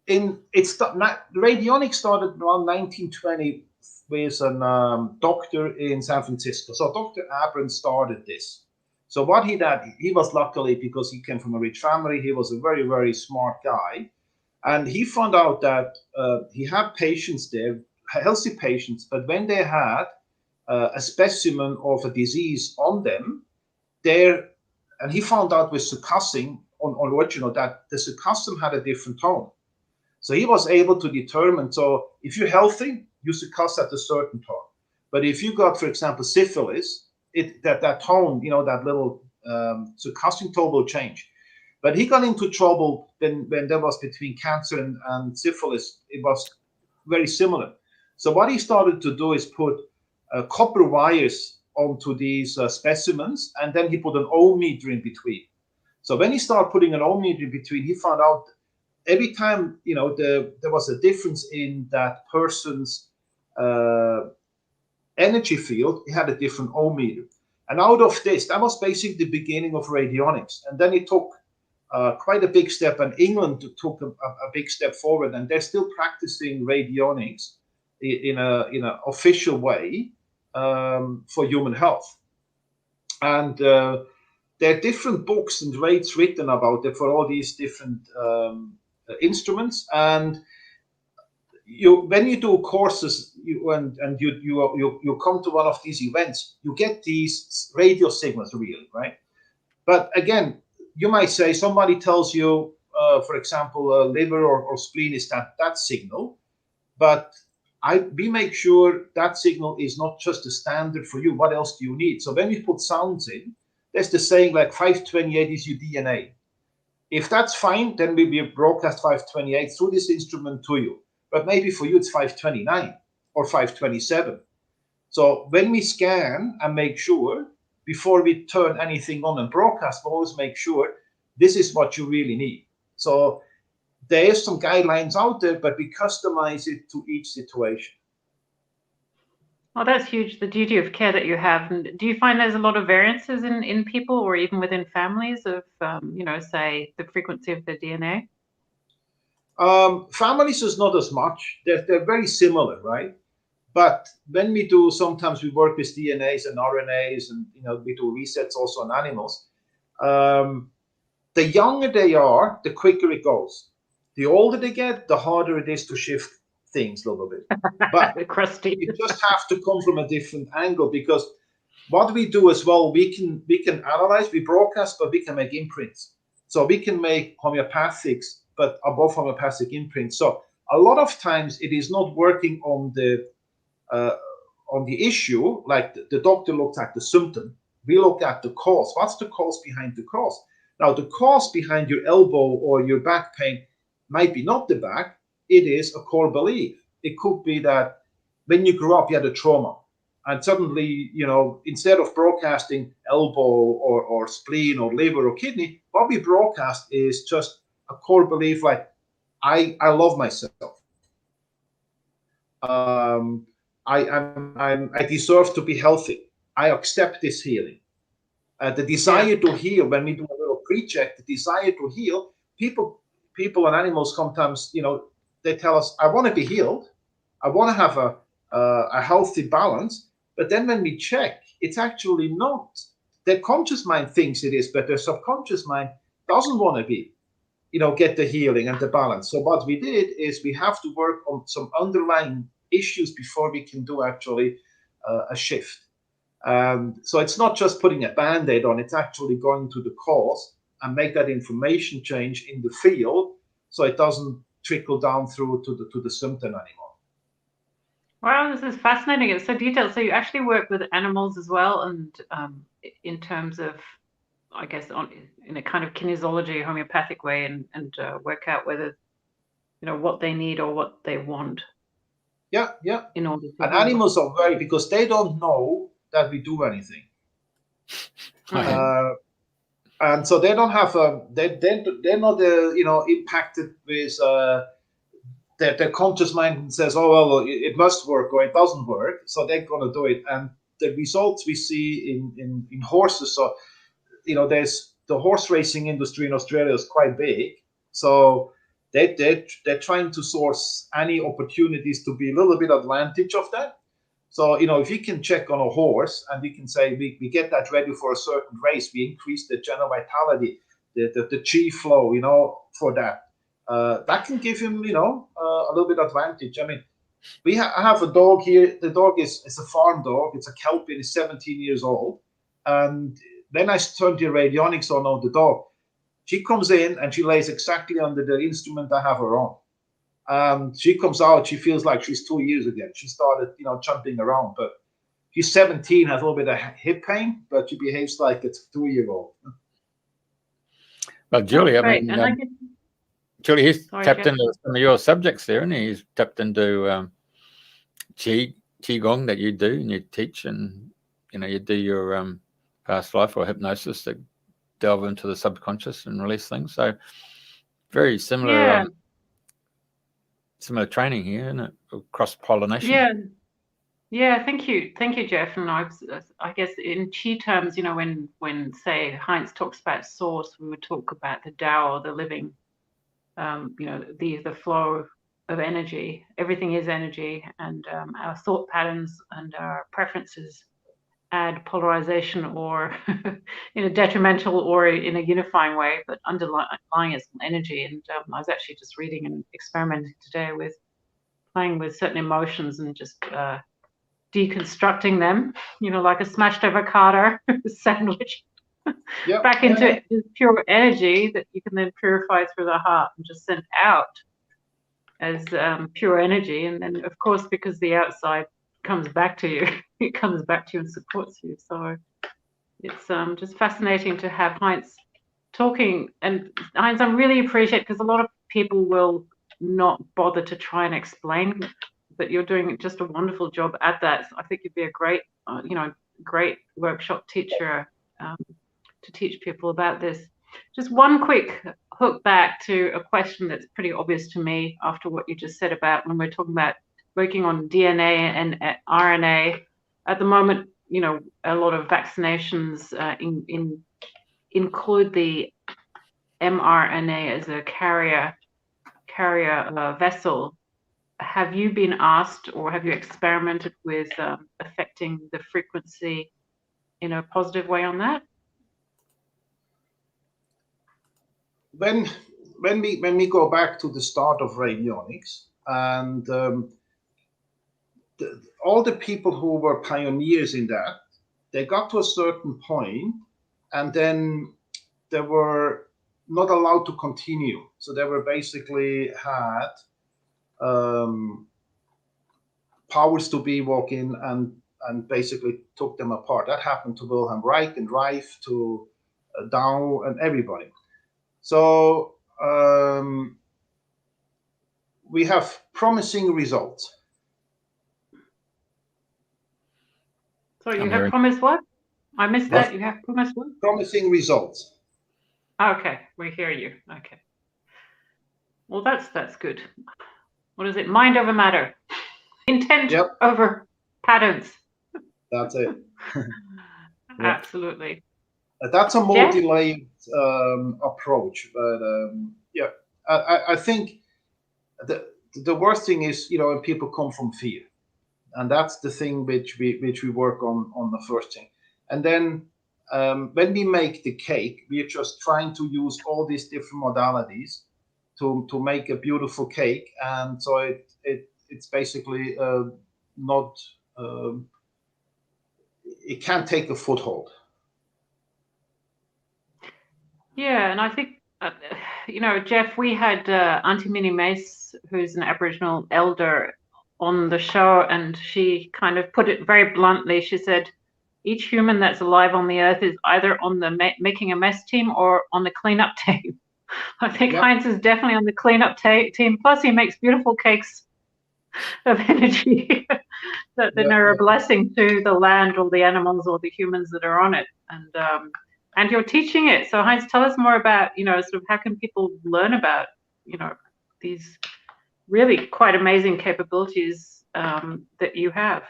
radionics started around 1920 with a doctor in San Francisco. So Dr. Abrams started this. So what he did, he was luckily, because he came from a rich family, he was a very, very smart guy. And he found out that he had patients there, healthy patients, but when they had a specimen of a disease on them, and he found out with succussing on original that the succussum had a different tone. So he was able to determine, so if you're healthy, you succuss at a certain tone. But if you got, for example, syphilis, that tone, that little succussing tone will change. But he got into trouble when there was between cancer and syphilis. It was very similar. So what he started to do is put copper wires onto these specimens, and then he put an ohm meter in between. So when he started putting an ohm meter in between, he found out every time there was a difference in that person's energy field, he had a different ohm meter. And out of this, that was basically the beginning of radionics. And then it took quite a big step, and England took a big step forward, and they're still practicing radionics in an official way for human health. And there are different books and rates written about it for all these different instruments. And when you do courses you come to one of these events, you get these radio signals, really, right? But again, you might say somebody tells you, for example, liver or spleen is that signal, but we make sure that signal is not just the standard for you. What else do you need? So when we put sounds in, there's the saying like 528 is your DNA. If that's fine, then we broadcast 528 through this instrument to you. But maybe for you it's 529 or 527. So when we scan and make sure, before we turn anything on and broadcast, we always make sure this is what you really need. So there is some guidelines out there, but we customize it to each situation. Oh, that's huge, the duty of care that you have. And do you find there's a lot of variances in people or even within families of, say, the frequency of the DNA? Families is not as much. They're very similar, right? But when we do, sometimes we work with DNAs and RNAs, and we do resets also on animals. The younger they are, the quicker it goes. The older they get, the harder it is to shift things a little bit. But crusty. You just have to come from a different angle, because what we do as well, we can analyze, we broadcast, but we can make imprints. So we can make homeopathics, but above homeopathic imprints. So a lot of times it is not working on the issue. Like the doctor looks at the symptom, we look at the cause. What's the cause behind the cause? Now, the cause behind your elbow or your back pain might be not the back, it is a core belief. It could be that when you grew up, you had a trauma, and suddenly, instead of broadcasting elbow or spleen or liver or kidney, what we broadcast is just a core belief like, I love myself. I deserve to be healthy. I accept this healing. The desire to heal, when we do a little pre-check, the desire to heal, people and animals sometimes, they tell us, I want to be healed. I want to have a healthy balance. But then when we check, it's actually not. Their conscious mind thinks it is, but their subconscious mind doesn't want to be, get the healing and the balance. So what we did is we have to work on some underlying issues before we can do actually a shift. So it's not just putting a Band-Aid on, it's actually going to the cause and make that information change in the field so it doesn't trickle down through to the symptom anymore. Wow, this is fascinating. It's so detailed. So you actually work with animals as well, and in terms of, I guess, in a kind of kinesiology, homeopathic way, and work out whether, what they need or what they want. Yeah. In order to and animals are very, because they don't know that we do anything. And so they don't have they're not impacted with their conscious mind says, oh well, it must work or it doesn't work, so they're gonna do it. And the results we see in horses, so there's the horse racing industry in Australia is quite big, so they're trying to source any opportunities to be a little bit advantage of that. So, if you can check on a horse and we can say we get that ready for a certain race, we increase the general vitality, the chi flow, for that. That can give him, a little bit advantage. I mean, I have a dog here. The dog is a farm dog. It's a Kelpie. It's 17 years old. And then I turned the Radionics on the dog. She comes in and she lays exactly under the instrument I have her on. She comes out, she feels like she's 2 years again. She started, jumping around, but she's 17, has a little bit of hip pain, but she behaves like it's a 2-year-old. Well, Julie, Julie, he's tapped into some of your subjects there, and he's tapped into Qigong that you do and you teach, and you do your past life or hypnosis to delve into the subconscious and release things. So very similar. Yeah. Similar training here, isn't it? Cross-pollination. Yeah. Thank you, Jeff. And I guess in Qi terms, when say Heinz talks about source, we would talk about the Tao, or the living, the flow of energy. Everything is energy, and our thought patterns and our preferences add polarization, or in a detrimental or in a unifying way, but underlying is energy. And I was actually just reading and experimenting today with playing with certain emotions and just deconstructing them, like a smashed avocado sandwich, back into pure energy that you can then purify through the heart and just send out as pure energy. And then, of course, because the outside comes back to you, it comes back to you and supports you. So it's just fascinating to have Heinz talking. And Heinz, I really appreciate, because a lot of people will not bother to try and explain, but you're doing just a wonderful job at that. So I think you'd be a great, great workshop teacher to teach people about this. Just one quick hook back to a question that's pretty obvious to me after what you just said about when we're talking about working on DNA and RNA. At the moment, a lot of vaccinations include the mRNA as a carrier carrier vessel, have you been asked or have you experimented with affecting the frequency in a positive way on that? When we go back to the start of radionics, and all the people who were pioneers in that, they got to a certain point, and then they were not allowed to continue. So they were basically had powers to be walk in and basically took them apart. That happened to Wilhelm Reich and Reif, to Dow and everybody. So we have promising results. So you have promised what? I missed that. You have promised what? Promising results. Okay, we hear you. Okay. Well, that's good. What is it? Mind over matter. Intent over patterns. That's it. Absolutely. That's a multi-layered approach, but I think the worst thing is, when people come from fear, and that's the thing which we work on the first thing, and then when we make the cake, we are just trying to use all these different modalities to make a beautiful cake, and so it's basically not it can't take a foothold. Yeah, and I think, Jeff, we had Auntie Minnie Mace, who's an Aboriginal elder, on the show, and she kind of put it very bluntly. She said, each human that's alive on the earth is either on the making a mess team or on the cleanup team. I think Heinz is definitely on the cleanup team. Plus, he makes beautiful cakes of energy that then are a blessing to the land or the animals or the humans that are on it. And you're teaching it. So Heinz, tell us more about, sort of how can people learn about, these really quite amazing capabilities that you have.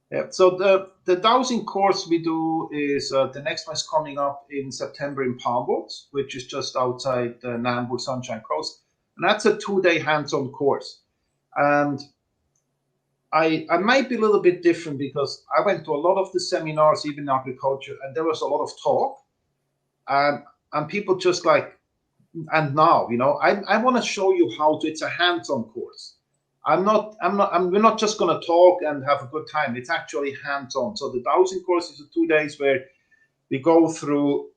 Yeah, so the dowsing course we do is, the next one is coming up in September in Palm Woods, which is just outside Nambu Sunshine Coast. And that's a 2-day hands-on course. And I might be a little bit different because I went to a lot of the seminars, even in agriculture, and there was a lot of talk. And people just like, and now, I want to show you how to, it's a hands-on course. we're not just going to talk and have a good time. It's actually hands-on. So the dowsing course is 2 days where we go through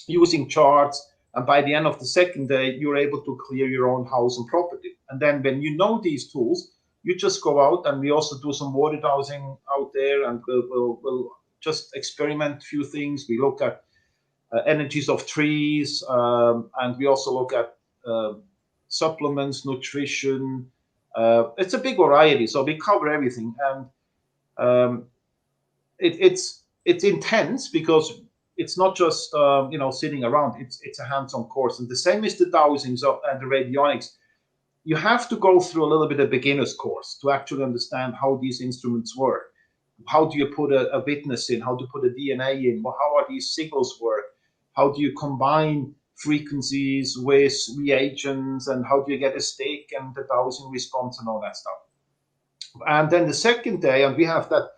using charts, and by the end of the second day, you're able to clear your own house and property. And then when you know these tools, you just go out, and we also do some water dowsing out there, and we'll just experiment a few things. We look at energies of trees, and we also look at supplements, nutrition. It's a big variety, so we cover everything, and it's intense because it's not just sitting around. It's a hands-on course, and the same is the dowsings and the radionics. You have to go through a little bit of beginner's course to actually understand how these instruments work. How do you put a witness in? How to put a DNA in? How are these signals work? How do you combine frequencies with reagents, and how do you get a stick and the dowsing response and all that stuff? And then the second day, and we have that,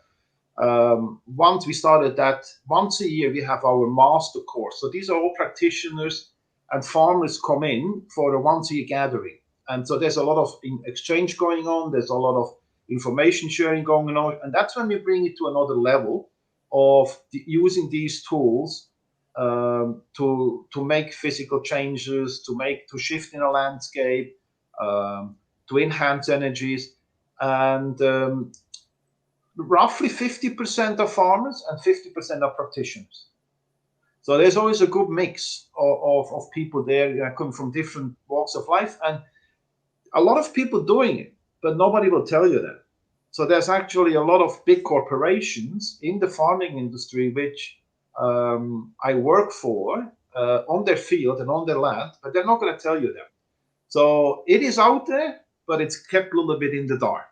once we started that, once a year we have our master course. So these are all practitioners and farmers come in for a once-a-year gathering. And so there's a lot of exchange going on. There's a lot of information sharing going on. And that's when we bring it to another level of using these tools to make physical changes, to shift in a landscape, to enhance energies. And roughly 50% are farmers and 50% are practitioners. So there's always a good mix of people there coming from different walks of life, and a lot of people doing it, but nobody will tell you that. So there's actually a lot of big corporations in the farming industry which I work for on their field and on their land, but they're not going to tell you that. So it is out there, but it's kept a little bit in the dark.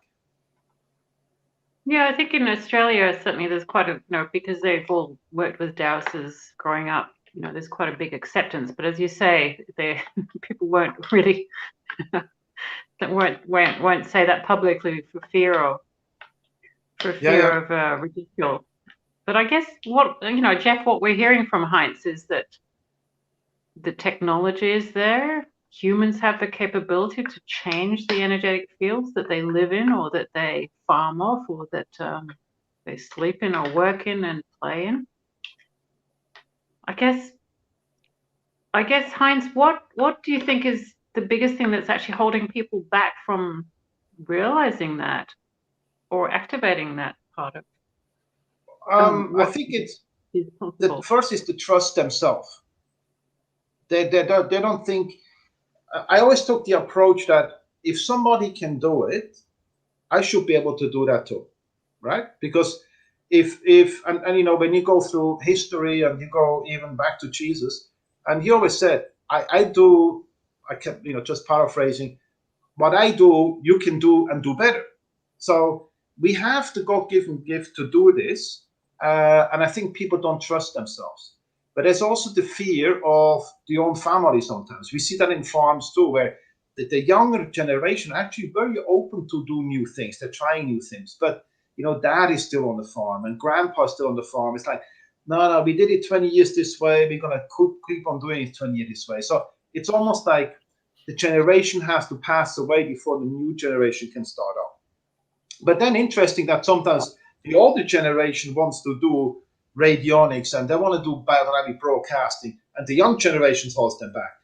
Yeah, I think in Australia, certainly there's quite a, because they've all worked with dowsers growing up, there's quite a big acceptance. But as you say, people won't really won't say that publicly for fear of ridicule. But I guess Jeff, what we're hearing from Heinz is that the technology is there. Humans have the capability to change the energetic fields that they live in, or that they farm off, or that they sleep in, or work in, and play in. I guess, Heinz, what do you think is the biggest thing that's actually holding people back from realizing that or activating that part of? I think the first is to trust themselves. They don't think. I always took the approach that if somebody can do it, I should be able to do that too, right? Because if when you go through history and you go even back to Jesus, and he always said, I can, just paraphrasing, what I do, you can do and do better. So we have the God-given gift to do this, and I think people don't trust themselves. But there's also the fear of the own family sometimes. We see that in farms too, where the younger generation are actually very open to do new things. They're trying new things. But, dad is still on the farm and grandpa's still on the farm. It's like, no, we did it 20 years this way. We're going to keep on doing it 20 years this way. So it's almost like the generation has to pass away before the new generation can start up. But then interesting that sometimes the older generation wants to do radionics and they want to do biodynamic broadcasting, and the young generation holds them back.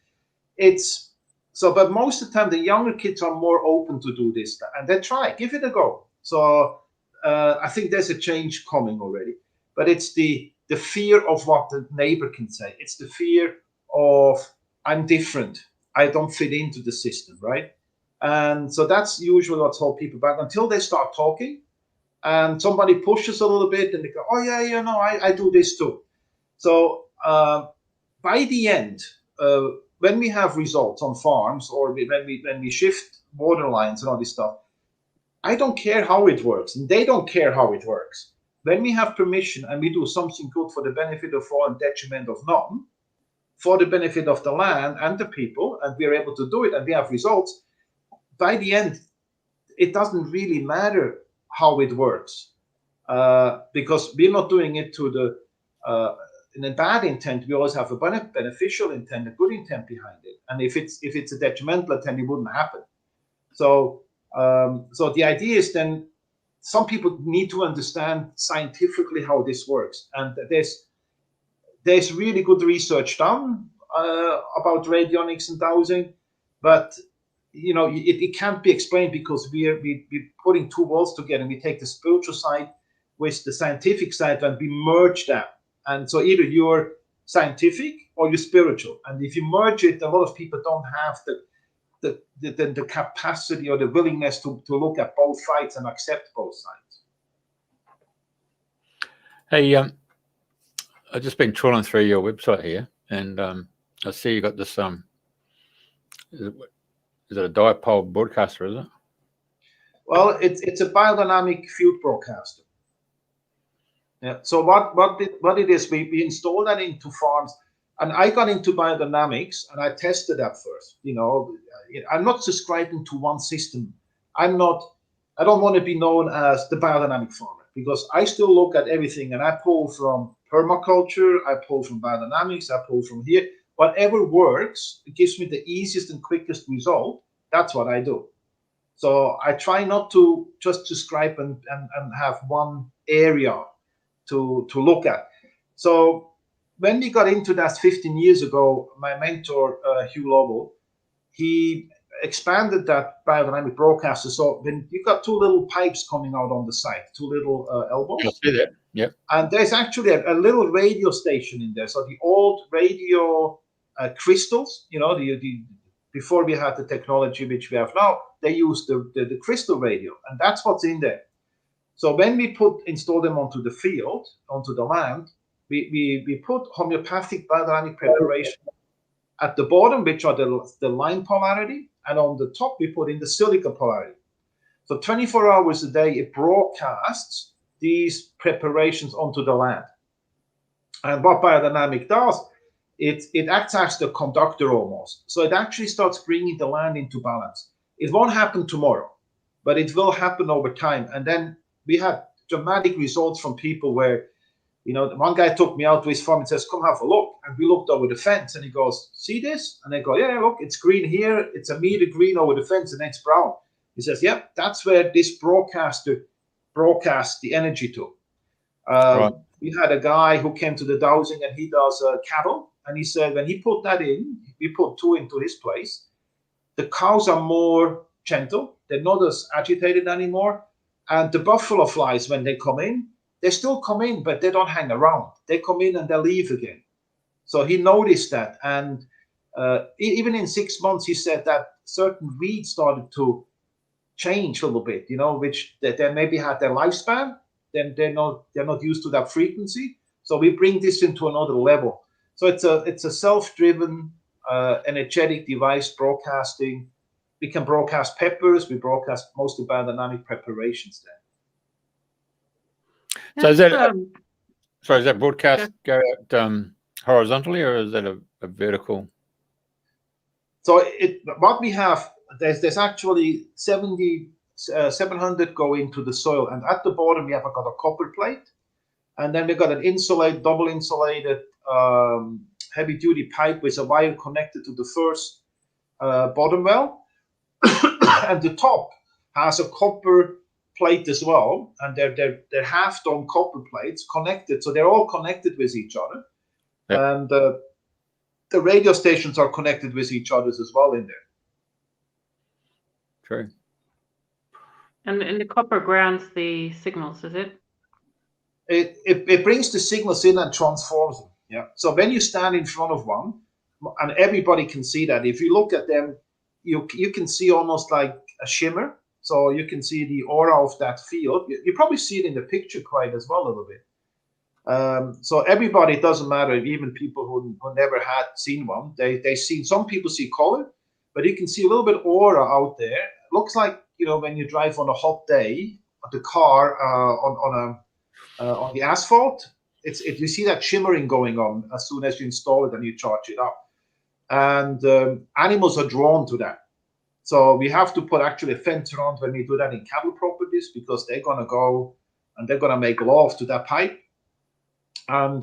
But most of the time the younger kids are more open to do this, and they try, give it a go. So I think there's a change coming already. But it's the fear of what the neighbor can say. It's the fear of I'm different. I don't fit into the system, right? And so that's usually what's holding people back until they start talking. And somebody pushes a little bit, and they go, "Oh yeah, I do this too." So by the end, when we have results on farms, or when we shift water lines and all this stuff, I don't care how it works, and they don't care how it works. When we have permission and we do something good for the benefit of all and detriment of none, for the benefit of the land and the people, and we're able to do it, and we have results, by the end, it doesn't really matter how it works, because we're not doing it in a bad intent. We always have a beneficial intent, a good intent behind it. And if it's a detrimental intent, it wouldn't happen. So the idea is then some people need to understand scientifically how this works, and there's really good research done about radionics and dowsing, but it can't be explained because we're putting two worlds together. We take the spiritual side with the scientific side and we merge that. And so either you're scientific or you're spiritual. And if you merge it, a lot of people don't have the capacity or the willingness to look at both sides and accept both sides. Hey, I've just been trawling through your website here, and I see you got this. Is it a dipole broadcaster, is it? Well, it's a biodynamic field broadcaster. Yeah. So what it is, we installed that into farms, and I got into biodynamics and I tested that first. I'm not subscribing to one system. I don't want to be known as the biodynamic farmer, because I still look at everything and I pull from permaculture, I pull from biodynamics, I pull from here. Whatever works, it gives me the easiest and quickest result. That's what I do. So I try not to just subscribe and have one area to look at. So when we got into that 15 years ago, my mentor, Hugh Lovell, he expanded that biodynamic broadcaster. So when you got two little pipes coming out on the side, two little elbows. I see that. Yep. And there's actually a little radio station in there. So the old radio crystals, before we had the technology which we have now, they used the crystal radio, and that's what's in there. So when we install them onto the field, onto the land, we put homeopathic biodynamic preparation at the bottom, which are the line polarity, and on the top we put in the silica polarity. So 24 hours a day it broadcasts these preparations onto the land. And what biodynamic does, it acts as the conductor almost. So it actually starts bringing the land into balance. It won't happen tomorrow, but it will happen over time. And then we had dramatic results from people where, one guy took me out to his farm and says, come have a look. And we looked over the fence and he goes, see this? And I go, yeah, look, it's green here. It's a meter green over the fence and then it's brown. He says, yeah, that's where this broadcaster broadcasts the energy to. Right. We had a guy who came to the Dowsing and he does cattle. And he said, when he put that in, we put 2 into his place. The cows are more gentle. They're not as agitated anymore. And the buffalo flies, when they come in, they still come in, but they don't hang around. They come in and they leave again. So he noticed that. And even in 6 months, he said that certain weeds started to change a little bit, which they maybe had their lifespan. Then they're not used to that frequency. So we bring this into another level. So it's a self-driven, energetic device broadcasting. We can broadcast peppers. We broadcast mostly biodynamic preparations then. So is that broadcast go out horizontally, or is that a vertical? So what we have, there's actually 700 go into the soil, and at the bottom we have got a copper plate, and then we got an double insulated heavy duty pipe with a wire connected to the first bottom well, and the top has a copper plate as well, and they're half dome copper plates connected, so they're all connected with each other. Yep. And the radio stations are connected with each other as well in there. True. And the copper grounds the signals, is it? It brings the signals in and transforms them. Yeah. So when you stand in front of one, and everybody can see that, if you look at them, you can see almost like a shimmer. So you can see the aura of that field. You probably see it in the picture quite as well a little bit. So everybody, it doesn't matter, even people who never had seen one, they see, some people see color, but you can see a little bit aura out there. It looks like, when you drive on a hot day, the car on the asphalt, you see that shimmering going on as soon as you install it and you charge it up. And animals are drawn to that. So we have to put actually a fence around when we do that in cattle properties, because they're going to go and they're going to make love to that pipe. And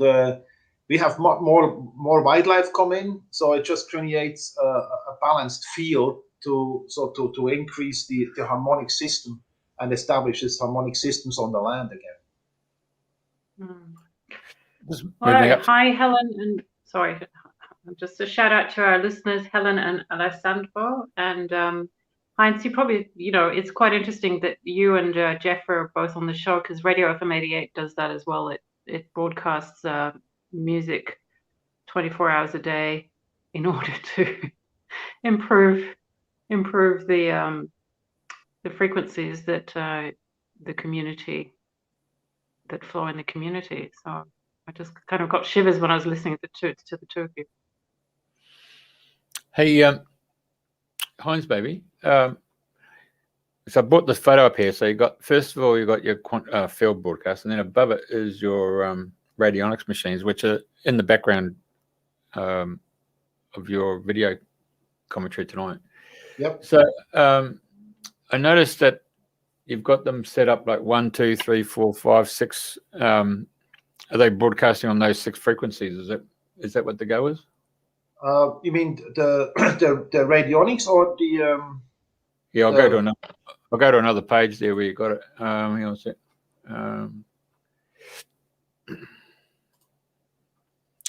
we have more wildlife come in, so it just creates a balanced field to increase the harmonic system and establishes harmonic systems on the land again. All right. Hi, Helen, and sorry, just a shout out to our listeners, Helen and Alessandro. And Heinz, you probably, it's quite interesting that you and Jeff are both on the show, because Radio FM 88 does that as well. It broadcasts music 24 hours a day in order to improve the frequencies that the community, that flow in the community. So I just kind of got shivers when I was listening to the two of you. Hey, Heinz, baby. So I brought this photo up here. So you got, first of all, you got your field broadcast, and then above it is your Radionics machines, which are in the background of your video commentary tonight. Yep. So I noticed that you've got them set up like 1, 2, 3, 4, 5, 6. Are they broadcasting on those 6 frequencies? Is that what the go is? You mean the Radionics or the? Yeah, I'll go to another page there where you got it. Hang on a sec.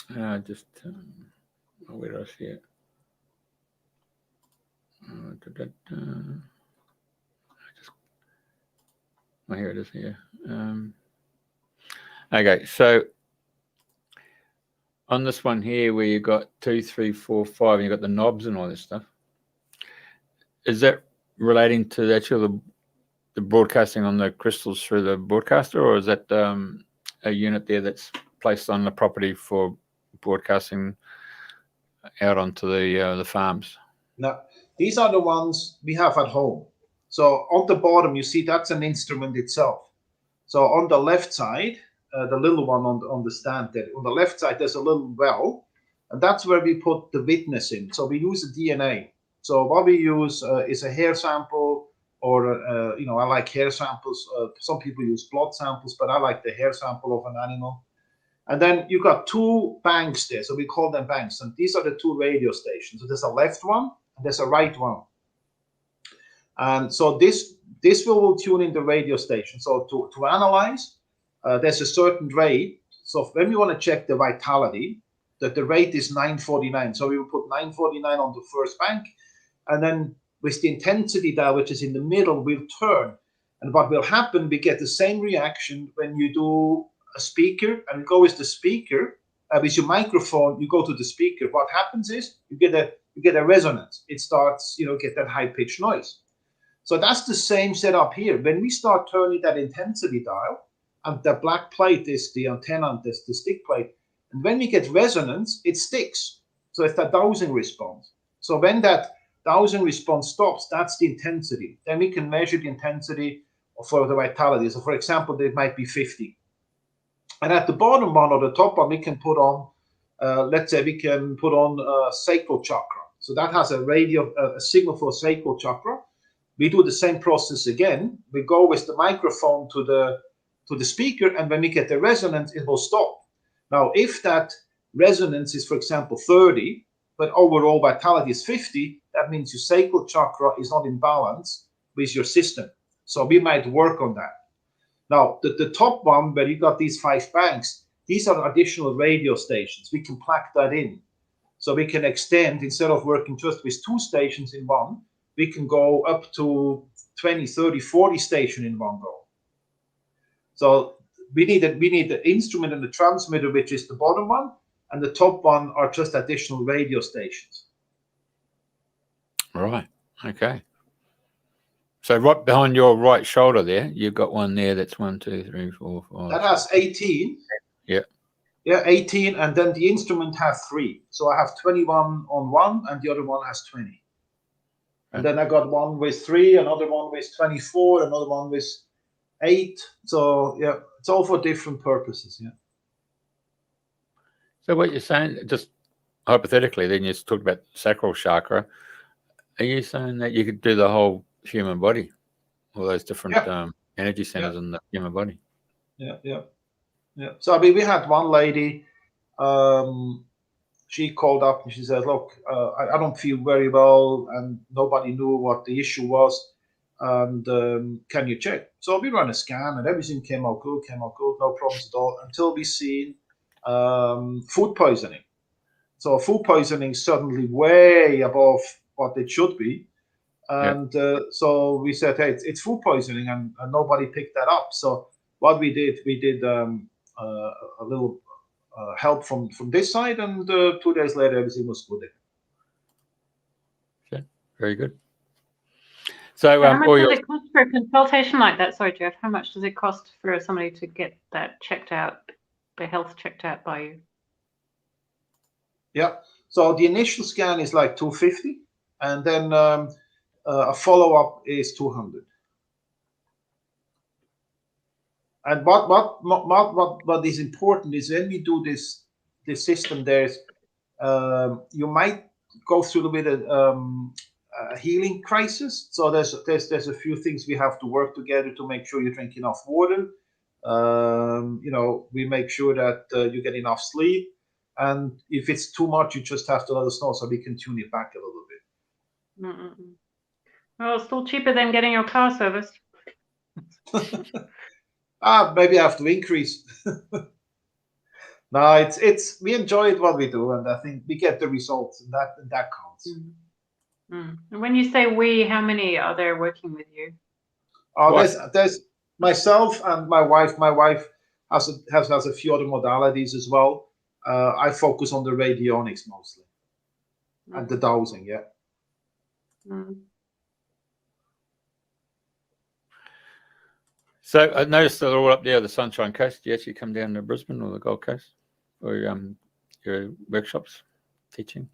Where did I see it? Here it is here. Okay, so on this one here where you got 2, 3, 4, 5, and you got the knobs and all this stuff, is that relating to actually the broadcasting on the crystals through the broadcaster, or is that a unit there that's placed on the property for broadcasting out onto the farms? No, these are the ones we have at home. So on the bottom, you see that's an instrument itself. So on the left side, the little one on the stand there, on the left side, there's a little well, And that's where we put the witness in. So we use the DNA. So what we use is a hair sample, or I like hair samples. Some people use blood samples, but I like the hair sample of an animal. And then you got 2 banks there, so we call them banks. And these are the 2 radio stations. So there's a left one and there's a right one. And so this will tune in the radio station. So to analyze, there's a certain rate. So when we want to check the vitality, that the rate is 949. So we will put 949 on the first bank, and then with the intensity dial, which is in the middle, we'll turn. And what will happen, we get the same reaction when you do a speaker, and go with the speaker, with your microphone, you go to the speaker. What happens is you get a resonance. It starts, get that high-pitched noise. So that's the same setup here. When we start turning that intensity dial, and the black plate is the antenna, and this the stick plate, and when we get resonance, it sticks. So it's that dowsing response. So when that dowsing response stops, that's the intensity. Then we can measure the intensity for the vitality. So for example, it might be 50. And at the bottom one or the top one, we can put on, let's say we can put on sacral chakra. So that has a signal for sacral chakra. We do the same process again. We go with the microphone to the speaker, and when we get the resonance, it will stop. Now, if that resonance is, for example, 30, but overall vitality is 50, that means your sacral chakra is not in balance with your system. So we might work on that. Now, the top one, where you got these 5 banks, these are additional radio stations. We can plug that in. So we can extend, instead of working just with 2 stations in one, we can go up to 20, 30, 40 stations in one go. So we need the instrument and the transmitter, which is the bottom one, and the top one are just additional radio stations. Right. Okay. So right behind your right shoulder there, you've got one there that's 1, 2, 3, 4, 5. That has 18. Yeah. Yeah, 18, and then the instrument has 3. So I have 21 on one, and the other one has 20. And then I got one with 3, another one with 24, another one with 8. So yeah, it's all for different purposes. Yeah. So what you're saying, just hypothetically, then you talked about sacral chakra. Are you saying that you could do the whole human body, all those different energy centers in the human body? Yeah. So I mean, we had one lady. She called up and she said, "Look, I don't feel very well, and nobody knew what the issue was. And can you check?" So we ran a scan, and everything came out good, no problems at all, until we seen food poisoning. So food poisoning suddenly way above what it should be. And so we said, hey, it's food poisoning, and nobody picked that up. So what we did a little help from this side, and 2 days later, everything was good. Okay, very good. So how much does it cost for a consultation like that? Sorry, Jeff, how much does it cost for somebody to get that checked out, their health checked out by you? Yeah, so the initial scan is like $250, and then a follow-up is $200. And what is important is when we do this system, there's you might go through a bit of a healing crisis. So there's a few things we have to work together to make sure you drink enough water. We make sure that you get enough sleep, and if it's too much, you just have to let us know so we can tune it back a little bit. Well, it's still cheaper than getting your car serviced. Maybe I have to increase. No, it's we enjoy what we do, and I think we get the results, and that counts. And when you say we, how many are there working with you? There's myself and my wife. My wife has a few other modalities as well. I focus on the radionics mostly, and the dowsing. Yeah. So I noticed they're all up there, the Sunshine Coast. Do you actually come down to Brisbane or the Gold Coast for your workshops, teaching?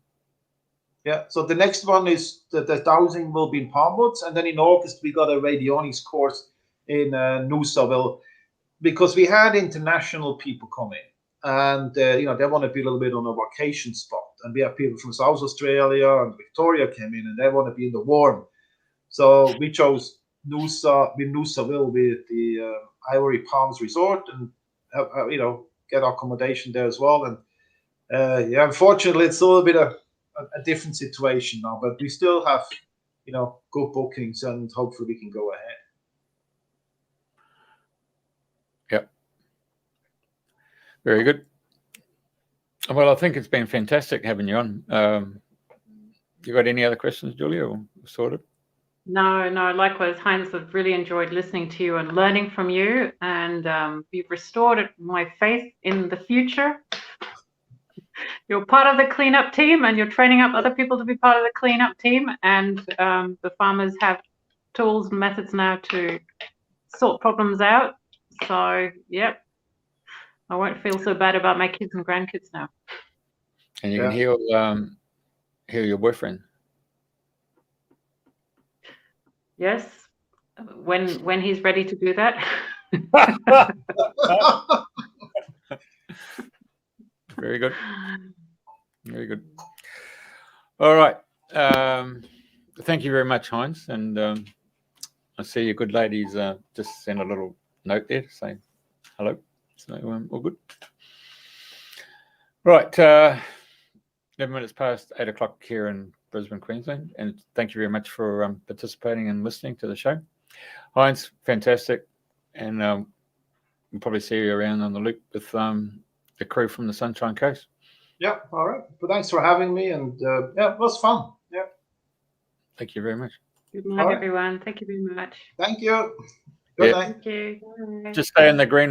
Yeah, so the next one is the dowsing will be in Palmwoods, and then in August we got a radionics course in Noosaville, because we had international people come in, and they want to be a little bit on a vacation spot. and we have people from South Australia and Victoria came in, and they want to be in the warm. So we chose Noosaville with the Ivory Palms Resort, and get accommodation there as well. And unfortunately, it's a little bit of a different situation now, but we still have good bookings, and hopefully we can go ahead. Yep. Very good. Well, I think it's been fantastic having you on. You got any other questions, Julia, or sorted? No, likewise, Heinz. I've really enjoyed listening to you and learning from you, and you've restored my faith in the future. You're part of the cleanup team, and you're training up other people to be part of the cleanup team, and the farmers have tools and methods now to sort problems out. So, yep, I won't feel so bad about my kids and grandkids now. And you can heal your boyfriend. Yes, when he's ready to do that. Very good. Very good. All right. Thank you very much, Heinz. And I see your good ladies just send a little note there to say hello. So all good. Right. 11 minutes past 8 o'clock here in Brisbane, Queensland. And thank you very much for participating and listening to the show. Heinz, fantastic. And we'll probably see you around on the loop with the crew from the Sunshine Coast. Yeah, all right. But thanks for having me, and it was fun. Yeah. Thank you very much. Good night, everyone. Thank you very much. Thank you. Good night. Thank you. Bye. Just stay in the green room.